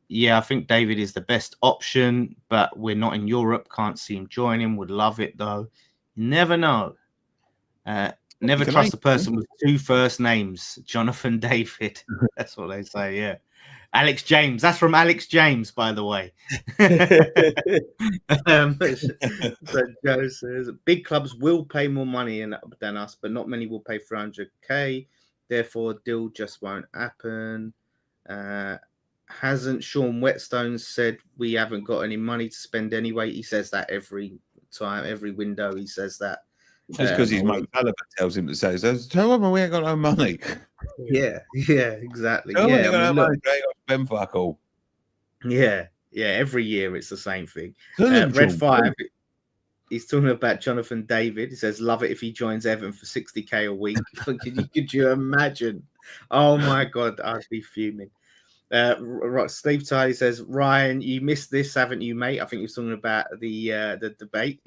Speaker 1: Yeah, I think David is the best option, but we're not in Europe. Can't see him join him. Would love it, though. You never know. Never trust a person with two first names. Jonathan David. That's what they say, yeah. Alex James. That's from Alex James, by the way. So Joe says, big clubs will pay more money than us, but not many will pay 300k. Therefore, deal just won't happen. Hasn't Sean Whetstone said we haven't got any money to spend anyway? He says that every time, every window he says that.
Speaker 2: Just because his mate Sullivan tells him to say so. Tell him we ain't got no money.
Speaker 1: Yeah, exactly.
Speaker 2: Tell him we ain't got no money. They ain't got to spend fuck all.
Speaker 1: Yeah, every year it's the same thing. Red 5, he's talking about Jonathan David. He says, love it if he joins Everton for 60k a week. Could you imagine? Oh my God, I'd be fuming. Steve Tiley says, Ryan, you missed this, haven't you, mate? I think you're talking about the debate.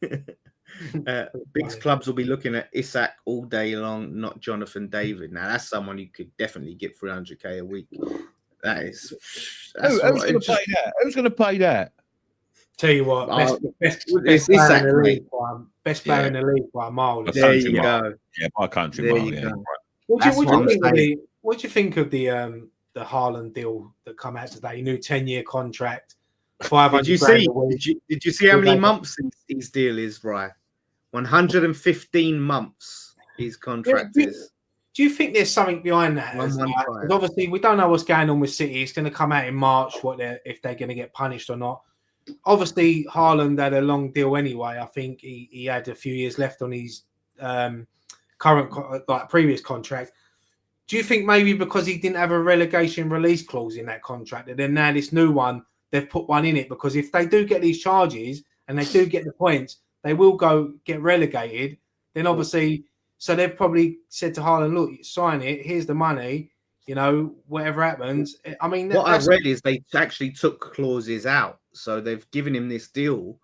Speaker 1: Big clubs will be looking at Isak all day long, not Jonathan David. Now that's someone you could definitely get 300k a week. Who's
Speaker 2: going to pay that? Who's going to pay that?
Speaker 3: Tell you what, best player in the league by a mile.
Speaker 1: There you go.
Speaker 2: Yeah, by country
Speaker 1: there
Speaker 2: mile.
Speaker 1: You
Speaker 2: yeah.
Speaker 1: go.
Speaker 3: What do you think of the Haaland deal that come out today? New 10-year contract. 500
Speaker 1: Did you see how many months his deal is, right? 115 months his contract is.
Speaker 3: Do you think there's something behind that? Obviously, we don't know what's going on with City. It's going to come out in March if they're going to get punished or not. Obviously, Haaland had a long deal anyway. I think he had a few years left on his previous contract. Do you think maybe because he didn't have a relegation release clause in that contract, and then now this new one, they've put one in it? Because if they do get these charges and they do get the points, they will go get relegated. Then obviously, so they've probably said to Haaland, look, sign it, here's the money, whatever happens. I mean,
Speaker 1: what I've read is they actually took clauses out. So they've given him this deal.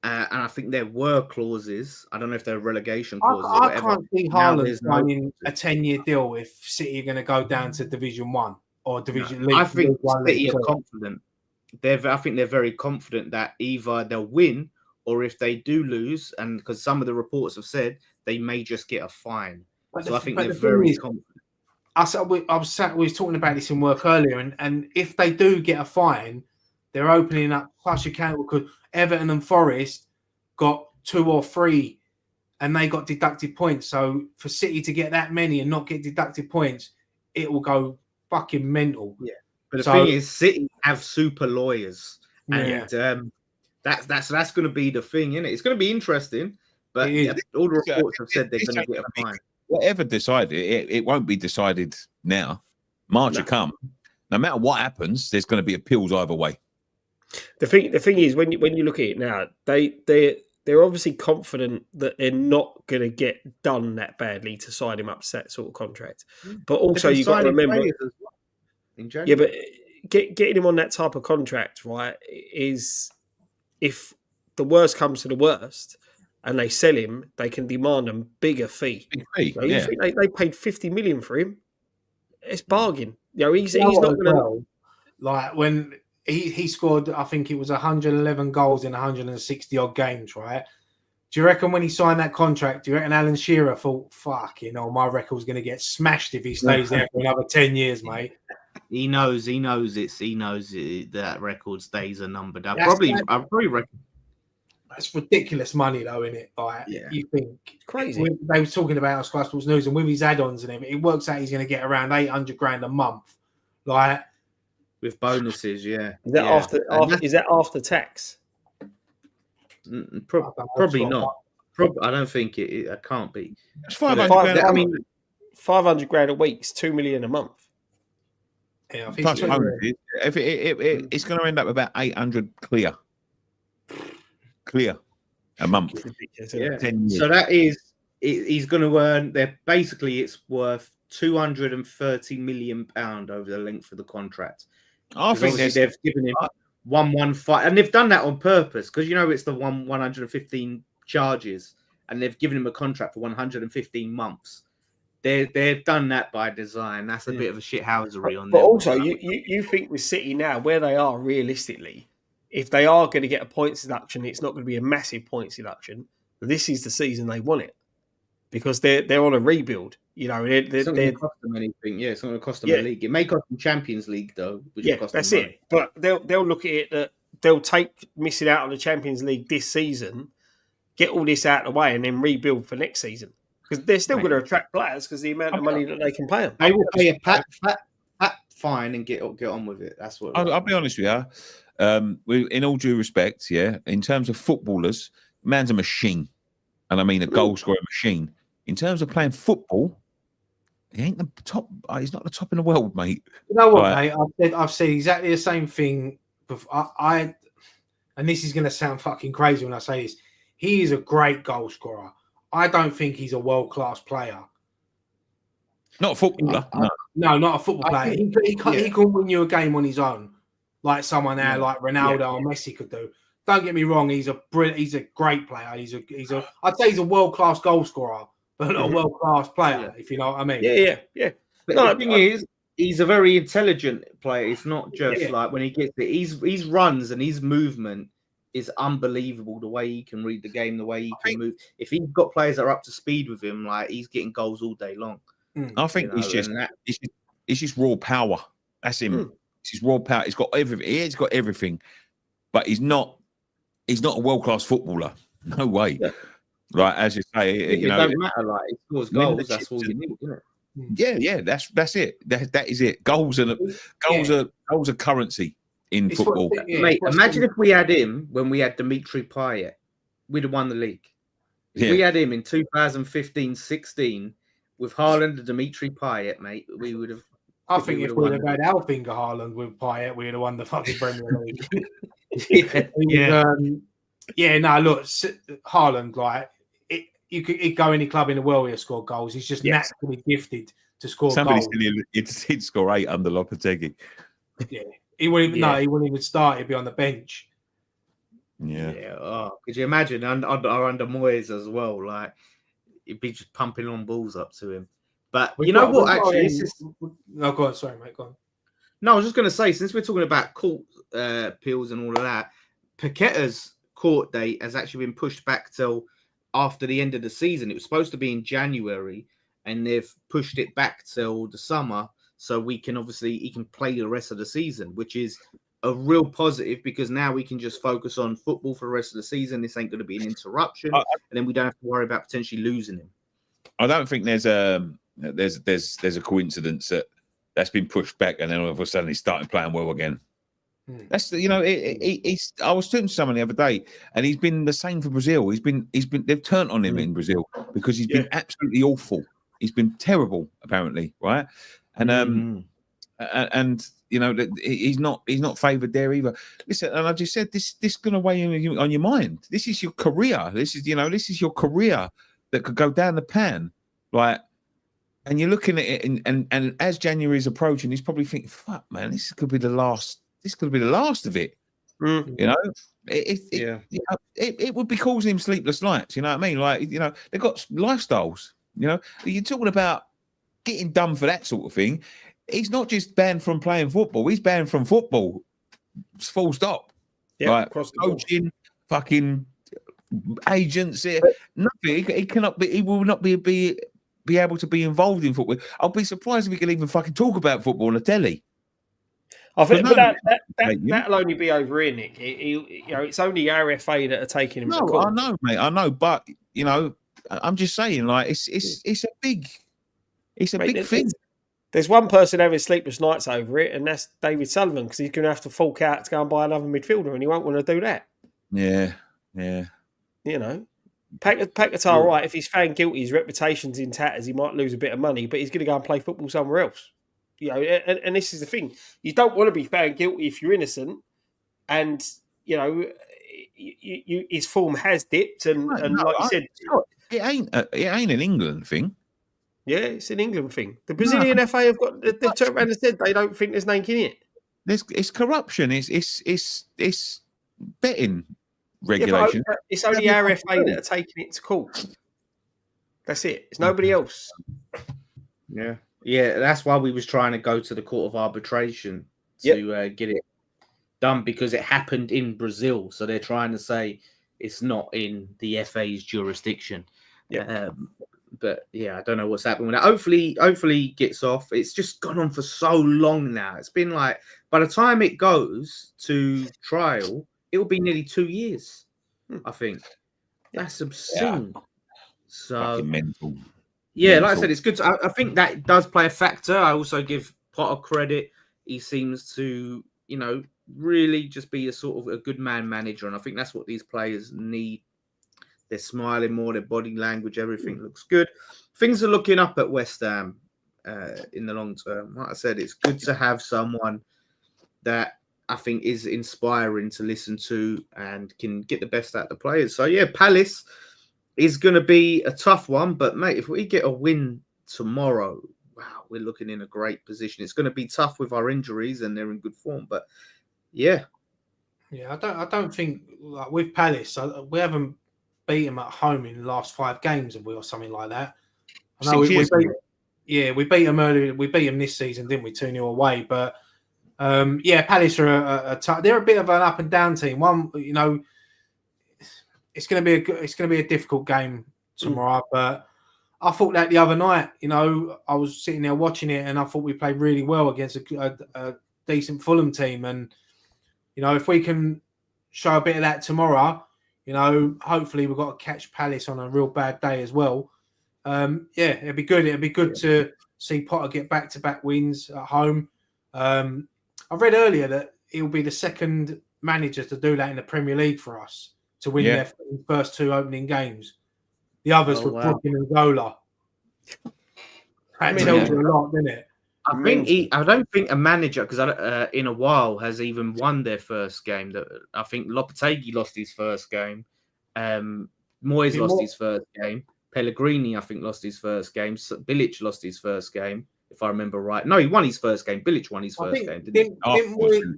Speaker 1: And I think there were clauses. I don't know if they're relegation clauses or whatever.
Speaker 3: I can't see Haaland signing a 10-year deal if City are going to go down to Division 1 or Division League.
Speaker 1: I think City are confident. I think they're very confident that either they'll win or if they do lose, and because some of the reports have said they may just get a fine. So I think they're very confident.
Speaker 3: We was talking about this in work earlier, and if they do get a fine, they're opening up such a can because Everton and Forest got 2 or 3 and they got deducted points. So for City to get that many and not get deducted points, it will go fucking mental.
Speaker 1: Yeah. But the thing is, City have super lawyers. And that's going to be the thing, isn't it? It's going to be interesting. But all the reports have said they're going to get a fine.
Speaker 2: Whatever decided, it won't be decided now. March will come. No matter what happens, there's going to be appeals either way.
Speaker 4: The thing is, when you look at it now, they're obviously confident that they're not going to get done that badly to sign him up to that sort of contract. But also, you've got to remember, but getting him on that type of contract, right, is if the worst comes to the worst and they sell him, they can demand a bigger fee. You think they paid 50 million for him? It's bargain. He's not going to
Speaker 3: like when. He scored, I think it was 111 goals in 160 odd games, right? Do you reckon when he signed that contract, do you reckon Alan Shearer thought, my record's going to get smashed if he stays there for another 10 years, mate?
Speaker 1: He knows that record stays a number. I probably reckon.
Speaker 3: That's ridiculous money, though, isn't it? Like, you think
Speaker 4: crazy.
Speaker 3: They were talking about on Sky Sports News, and with his add-ons and everything, it works out he's going to get around 800 grand a month. Like,
Speaker 1: with bonuses, yeah.
Speaker 4: Is that after tax?
Speaker 1: Probably not. I don't think it. I can't be.
Speaker 2: It's 500 grand.
Speaker 4: 500 grand a week is 2 million a month.
Speaker 3: Yeah, I
Speaker 2: think it's going to end up about 800 clear a month.
Speaker 1: Yeah. 10 years. So that is he's going to earn. It's worth £230 million over the length of the contract.
Speaker 2: I think
Speaker 1: they've given him 115, and they've done that on purpose because it's the 115 charges, and they've given him a contract for 115 months. They've done that by design. That's a bit of a shithousery on them.
Speaker 4: But also, you think with City now where they are realistically, if they are going to get a points deduction, it's not going to be a massive points deduction. This is the season they want it because they're on a rebuild.
Speaker 1: It's not going to cost them anything. Yeah, it's not going to cost them a league. It may cost them Champions League though.
Speaker 4: That's it. But they'll look at it that they'll take missing out on the Champions League this season, get all this out of the way, and then rebuild for next season because they're still going to attract players because the amount of money that they can pay them.
Speaker 1: They will pay a fat fine and get on with it. That's what.
Speaker 2: I'll be honest with you. In all due respect, in terms of footballers, man's a machine, and I mean a goal scoring machine. In terms of playing football, he ain't the top. He's not the top in the world, mate.
Speaker 3: You know what, mate? I've said exactly the same thing. And this is going to sound fucking crazy when I say this. He is a great goal scorer. I don't think he's a world-class player.
Speaker 2: Not a footballer.
Speaker 3: No, not a football player. He can't win you a game on his own, like someone there, like Ronaldo or Messi could do. Don't get me wrong. He's a great player. I'd say he's a world class goal scorer, but not a world class player. If you know what I mean.
Speaker 4: Yeah.
Speaker 1: But the thing is, he's a very intelligent player. It's not just like when he gets it. His runs and his movement is unbelievable. The way he can read the game, the way he can move. If he's got players that are up to speed with him, like he's getting goals all day long.
Speaker 2: I think it's just raw power. That's him. It's just raw power. He's got everything. He's got everything, but he's not a world class footballer. No way.
Speaker 1: Yeah.
Speaker 2: Right, as you say,
Speaker 1: it don't matter. Like he scores goals. That's all you need, isn't it?
Speaker 2: Yeah. That's it. That is it. Goals are currency in football.
Speaker 1: Mate, imagine if we had him when we had Dimitri Payet, we'd have won the league. If we had him in 2015-16 with Haaland and Dimitri Payet, mate, we would have.
Speaker 3: I think if we'd have had Alfinger Haaland with Payet, we'd have won the fucking Premier League. No, look, Haaland, like he'd go any club in the world, he'd score goals. He's just naturally gifted to score goals.
Speaker 2: He'd score 8 under Lopetegui.
Speaker 3: Yeah, he wouldn't even start. He'd be on the bench.
Speaker 2: Yeah.
Speaker 1: Oh, could you imagine under Moyes as well? Like he'd be just pumping on balls up to him. But you know what? Actually,
Speaker 3: no, go on. Sorry, mate. Go on.
Speaker 1: No, I was just going to say, since we're talking about court appeals and all of that, Paqueta's court date has actually been pushed back till after the end of the season. It was supposed to be in January, and they've pushed it back till the summer, so he can play the rest of the season, which is a real positive because now we can just focus on football for the rest of the season. This ain't going to be an interruption, and then we don't have to worry about potentially losing him. I
Speaker 2: don't think there's a coincidence that's been pushed back, and then all of a sudden he's starting playing well again. That's I was talking to someone the other day, and he's been the same for Brazil. They've turned on him in Brazil because he's been absolutely awful. He's been terrible, apparently, right? And he's not favoured there either. Listen, and I just said this going to weigh on your mind. This is your career. This is your career that could go down the pan, like. And you're looking at it, and as January is approaching, he's probably thinking, "Fuck, man, this could be the last. This could be the last of it." You know, it would be causing him sleepless nights. You know what I mean? Like, they've got lifestyles. You're talking about getting done for that sort of thing. He's not just banned from playing football; he's banned from football. Full stop.
Speaker 4: Yeah,
Speaker 2: like coaching, fucking agents, nothing. He cannot be. He will not be able to be involved in football. I'll be surprised if we can even fucking talk about football on the telly.
Speaker 4: I think that'll only be over here, Nick. It's only RFA that are taking him to court.
Speaker 2: I know, mate. I know, but I'm just saying, like, it's a big thing.
Speaker 4: There's one person having sleepless nights over it, and that's David Sullivan, because he's going to have to fork out to go and buy another midfielder, and he won't want to do that.
Speaker 2: Yeah.
Speaker 4: Paqueta, all right, if he's found guilty, his reputation's in tatters, he might lose a bit of money, but he's going to go and play football somewhere else. And this is the thing. You don't want to be found guilty if you're innocent, and, his form has dipped, and like you said...
Speaker 2: It ain't an England thing.
Speaker 4: Yeah, it's an England thing. The Brazilian FA they've turned around and said they don't think there's nothing in it.
Speaker 2: It's corruption. It's betting regulation.
Speaker 4: Yeah, it's only RFA that are taking it to court. That's it. It's nobody else.
Speaker 1: Yeah, that's why we was trying to go to the Court of Arbitration to get it done, because it happened in Brazil. So they're trying to say it's not in the FA's jurisdiction. Yeah. But I don't know what's happening with that. Hopefully it gets off. It's just gone on for so long now. It's been like, by the time it goes to trial, it will be nearly 2 years, I think. That's obscene. Yeah. So mental. Yeah, like I said, it's good. I think that does play a factor. I also give Potter credit. He seems to, really just be a sort of a good man manager, and I think that's what these players need. They're smiling more, their body language, everything looks good. Things are looking up at West Ham in the long term. Like I said, it's good to have someone that I think is inspiring to listen to and can get the best out of the players. So, Palace is going to be a tough one. But, mate, if we get a win tomorrow, wow, we're looking in a great position. It's going to be tough with our injuries, and they're in good form. But yeah,
Speaker 3: I don't think like with Palace, we haven't beat them at home in the last 5 games, have we, or something like that? I know
Speaker 2: 6 years ago.
Speaker 3: we beat them earlier. We beat them this season, didn't we? 2-0 away, but. Palace are they're a bit of an up and down team. One, it's going to be a difficult game tomorrow. But I thought that the other night, I was sitting there watching it, and I thought we played really well against a decent Fulham team. And if we can show a bit of that tomorrow, hopefully we've got to catch Palace on a real bad day as well. It'd be good. It'd be good to see Potter get back-to-back wins at home. I read earlier that he'll be the second manager to do that in the Premier League for us, to win their first 2 opening games. The others were Brooklyn and Gola. That tells you a lot, doesn't it?
Speaker 1: I don't think a manager, because in a while, has even won their first game. I think Lopetegui lost his first game. Moyes lost his first game. Pellegrini, I think, lost his first game. Bilic lost his first game, if I remember right. No, he won his first game. Bilic won his first game, didn't he?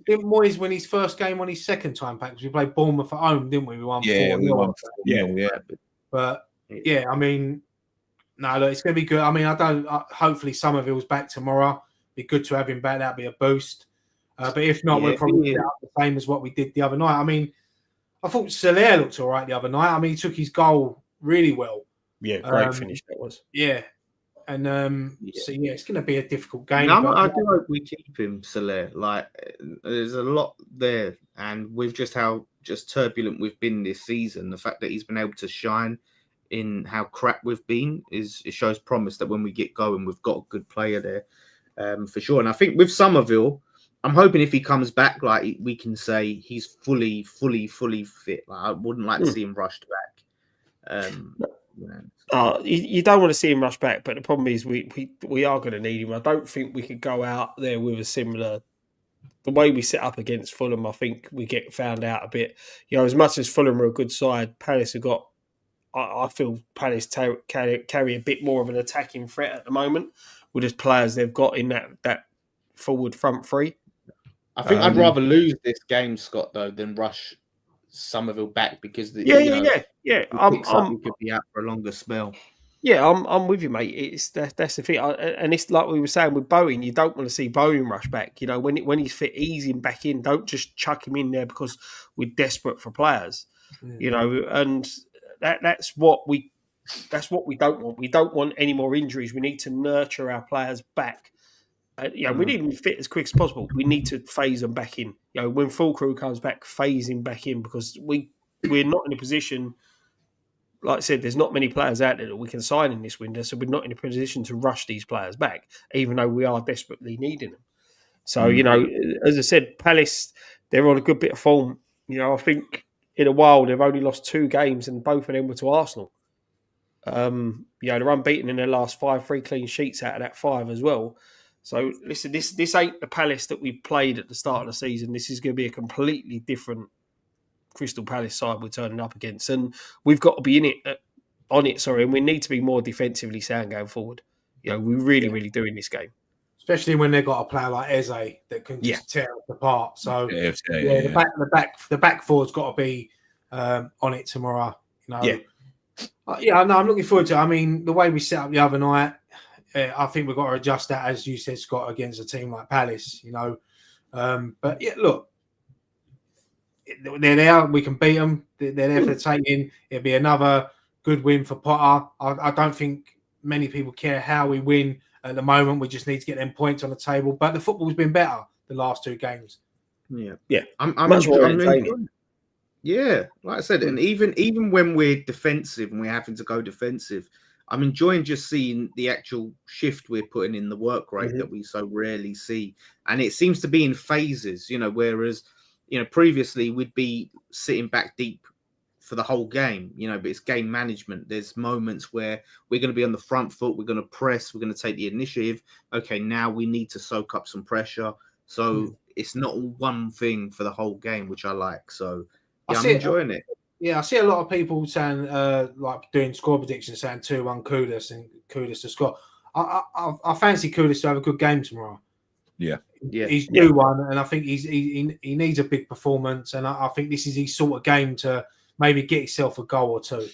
Speaker 3: Didn't Moyes win his first game on his second time back? Because we played Bournemouth at home, didn't we? We won 4-0. But I mean, no, look, it's going to be good. I mean, hopefully Somerville's back tomorrow. Be good to have him back. That'd be a boost. But if not, we'll probably set up the same as what we did the other night. I mean, I thought Soler looked all right the other night. I mean, he took his goal really well.
Speaker 4: Yeah, great finish that was.
Speaker 3: Yeah. And it's going to be a difficult game.
Speaker 1: I do hope we keep him, Soler. Like, there's a lot there, and with just how turbulent we've been this season, the fact that he's been able to shine in how crap we've been it shows promise that when we get going, we've got a good player there, for sure. And I think with Somerville, I'm hoping if he comes back, like we can say he's fully fit. Like, I wouldn't like to see him rushed back.
Speaker 4: You don't want to see him rush back, but the problem is we are going to need him. I don't think we could go out there with a similar. The way we set up against Fulham, I think we get found out a bit. As much as Fulham are a good side, Palace have got. I feel Palace carry a bit more of an attacking threat at the moment with the players they've got in that forward front three.
Speaker 1: I think I'd rather lose this game, Scott, though, than rush Somerville back, because he could be out for a longer spell.
Speaker 4: Yeah, I'm with you, mate. That's the thing, and it's like we were saying with Bowen. You don't want to see Bowen rush back. When he's fit, ease him back in. Don't just chuck him in there because we're desperate for players. And that's what we don't want. We don't want any more injuries. We need to nurture our players back. We need them fit as quick as possible. We need to phase them back in. When full crew comes back, phase him back in, because we're not in a position. Like I said, there's not many players out there that we can sign in this window, so we're not in a position to rush these players back, even though we are desperately needing them. So, as I said, Palace, they're on a good bit of form. I think in a while they've only lost 2 games, and both of them were to Arsenal. They're unbeaten in their last 5, 3 clean sheets out of that 5 as well. So, listen, this ain't the Palace that we played at the start of the season. This is going to be a completely different Crystal Palace side we're turning up against. And we've got to be on it, and we need to be more defensively sound going forward. We really do in this game.
Speaker 3: Especially when they've got a player like Eze that can just tear us apart. So, the back four's got to be on it tomorrow. I'm looking forward to it. I mean, the way we set up the other night, I think we've got to adjust that, as you said, Scott, against a team like Palace, But look, they're there. We can beat them. They're there for the taking. It'll be another good win for Potter. I don't think many people care how we win at the moment. We just need to get them points on the table. But the football's been better the last 2 games.
Speaker 1: Yeah. I'm much more entertaining. Yeah, like I said, and even when we're defensive and we're having to go defensive, I'm enjoying just seeing the actual shift we're putting in, the work rate that we so rarely see. And it seems to be in phases, whereas, previously we'd be sitting back deep for the whole game, but it's game management. There's moments where we're going to be on the front foot, we're going to press, we're going to take the initiative. Okay, now we need to soak up some pressure. So it's not one thing for the whole game, which I like. So I'm enjoying it.
Speaker 3: Yeah, I see a lot of people saying, like doing score predictions, saying 2-1 Kudus and Kudus to Scott. I fancy Kudus to have a good game tomorrow.
Speaker 2: Yeah.
Speaker 3: He's due one, and I think he needs a big performance, and I think this is his sort of game to maybe get himself a goal or two.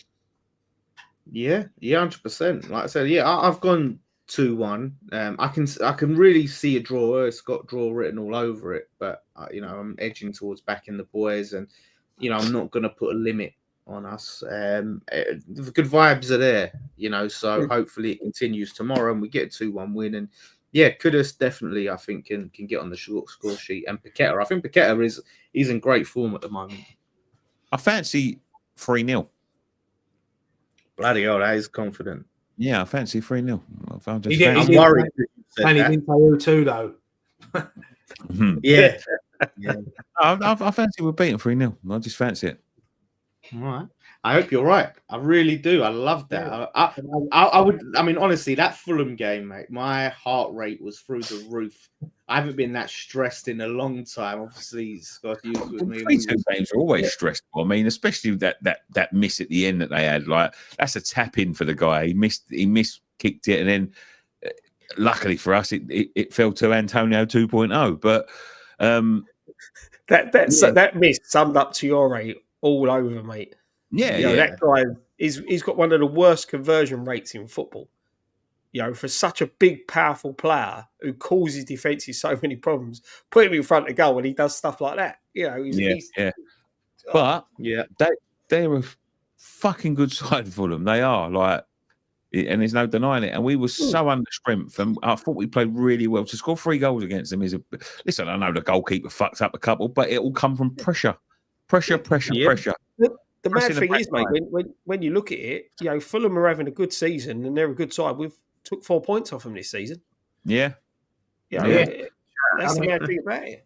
Speaker 1: Yeah, 100%. Like I said, I've gone 2-1. I can really see a draw. It's got draw written all over it, but I'm edging towards backing the boys, and I'm not going to put a limit on us. The good vibes are there, so hopefully it continues tomorrow and we get a 2-1 win. And Kudus definitely, I think, can get on the short score sheet. And Paqueta, I think Paqueta he's in great form at the moment.
Speaker 2: I fancy 3-0.
Speaker 1: Bloody hell, that is confident.
Speaker 2: Yeah, I fancy 3-0.
Speaker 1: I'm worried.
Speaker 3: And he didn't say 0-2 though.
Speaker 1: Yeah.
Speaker 2: I fancy we're beating 3-0. I just fancy it.
Speaker 1: All right. I hope you're right. I really do. I love that. I would. I mean, honestly, that Fulham game, mate, my heart rate was through the roof. I haven't been that stressed in a long time. Obviously, Scott, you was with me.
Speaker 2: 3-2 games are always stressful. I mean, especially that miss at the end that they had. Like, that's a tap in for the guy. He missed, kicked it, and then luckily for us, it fell to Antonio 2.0. But
Speaker 4: that miss summed up to your rate all over, mate.
Speaker 2: Yeah,
Speaker 4: that guy he's got one of the worst conversion rates in football. For such a big, powerful player who causes defenses so many problems, put him in front of goal and he does stuff like that.
Speaker 2: But they're a fucking good side for them. They are, like, and there's no denying it. And we were so under strength, and I thought we played really well. To score 3 goals against them listen. I know the goalkeeper fucked up a couple, but it will come from pressure.
Speaker 4: The mad thing is, mate, when you look at it, Fulham are having a good season and they're a good side. We've took 4 points off them this season.
Speaker 2: Yeah.
Speaker 4: That's the mad thing about it.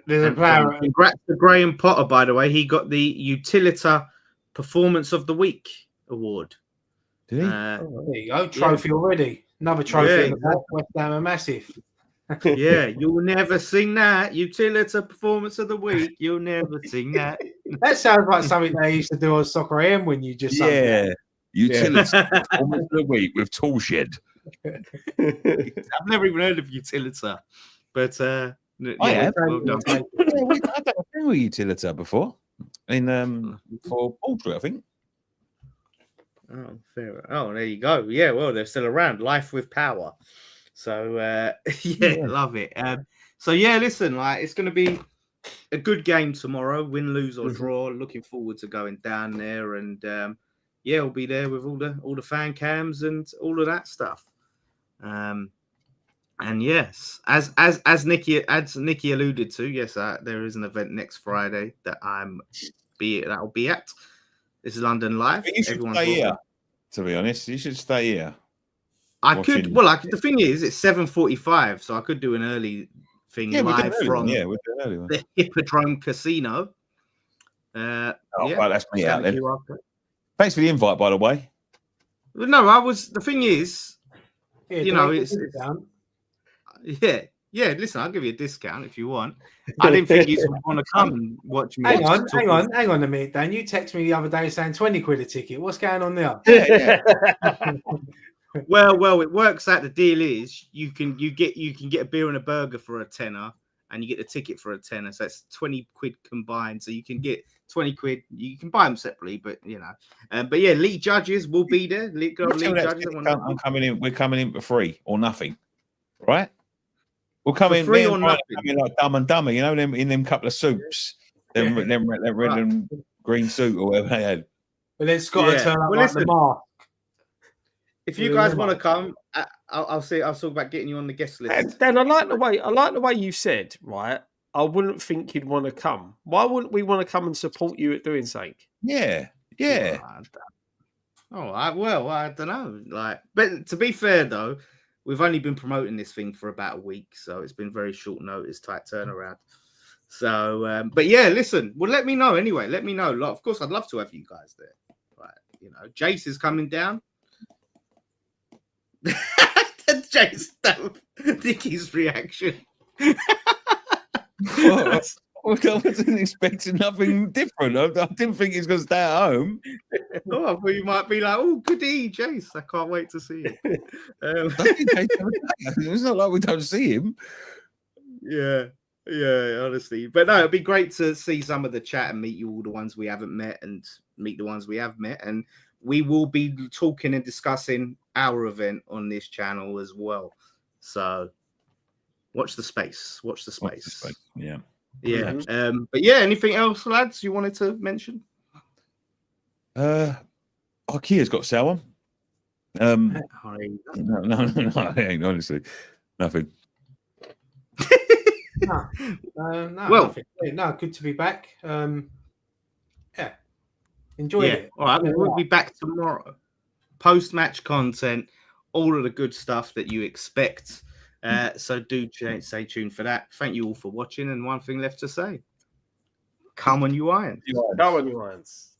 Speaker 3: There's a player.
Speaker 1: Congrats to Graham Potter, by the way. He got the Utilita Performance of the Week award.
Speaker 2: Did he?
Speaker 3: There you go. Trophy already. Another trophy. West Ham are massive.
Speaker 1: You'll never sing that. Utilita Performance of the Week. You'll never sing that.
Speaker 3: That sounds like something they used to do on Soccer AM when you just
Speaker 2: Utilita Performance of the Week with Toolshed.
Speaker 1: I've never even heard of Utilita, but
Speaker 2: I have. Well done. I don't know with Utilita before for Poultry, I think.
Speaker 1: Oh, fair. Oh, there you go. Yeah, well, they're still around. Life with Power. So love it. Listen, like, it's going to be a good game tomorrow. Win, lose, or draw. Looking forward to going down there, and we'll be there with all the fan cams and all of that stuff. And yes, as Nikki alluded to, yes, there is an event next Friday that that'll be at. This is London Live.
Speaker 2: You should stay here. To be honest, you should stay here.
Speaker 1: I could. Well, the thing is, it's 7:45, so I could do an early thing live from the Hippodrome Casino.
Speaker 2: Well, that's me out then. Thanks for the invite, by the way.
Speaker 1: No, the thing is, listen, I'll give you a discount if you want. I didn't think you would want to come and watch me.
Speaker 3: Hang on a minute, Dan. You texted me the other day saying 20 quid a ticket. What's going on there?
Speaker 1: Well, it works out. The deal is you can get a beer and a burger for a tenner, and you get the ticket for a tenner. So that's 20 quid combined. So you can get 20 quid. You can buy them separately, but league judges will be there. League judges.
Speaker 2: I'm coming in. We're coming in for free or nothing, right? We'll come in
Speaker 1: free or nothing.
Speaker 2: Like Dumb and Dumber, them in them couple of suits, them red and green suit or whatever they had.
Speaker 3: But then Scott turn up like the mask.
Speaker 1: If you guys want to come, I'll talk about getting you on the guest list.
Speaker 4: Dan, I like the way you said, right? I wouldn't think you'd want to come. Why wouldn't we want to come and support you at doing something?
Speaker 2: Yeah.
Speaker 1: Oh, I don't know. But to be fair though, we've only been promoting this thing for about a week, so it's been very short notice, tight turnaround. So, listen. Well, let me know anyway. Let me know. Of course, I'd love to have you guys there. Right? Jace is coming down. Jace, Nicky's reaction.
Speaker 2: wasn't expecting nothing different. I didn't think he's going to stay at home.
Speaker 1: Oh, I thought you might be like, oh, goody, Jace. I can't wait to see you.
Speaker 2: It's not like we don't see him.
Speaker 1: Yeah, honestly. But no, it'd be great to see some of the chat and meet you all the ones we haven't met and meet the ones we have met. And we will be talking and discussing our event on this channel as well. So watch the space. Watch the space.
Speaker 2: Yeah.
Speaker 1: Yeah. But yeah, anything else, lads, you wanted to mention?
Speaker 2: IKEA's got sour. No, I ain't, honestly. Nothing.
Speaker 3: No,
Speaker 1: well,
Speaker 3: nothing. No, good to be back. Yeah, enjoy it.
Speaker 1: All right, we'll be back tomorrow. Post-match content, all of the good stuff that you expect. So do stay tuned for that. Thank you all for watching. And one thing left to say: come on, you irons.
Speaker 4: Come on, you irons.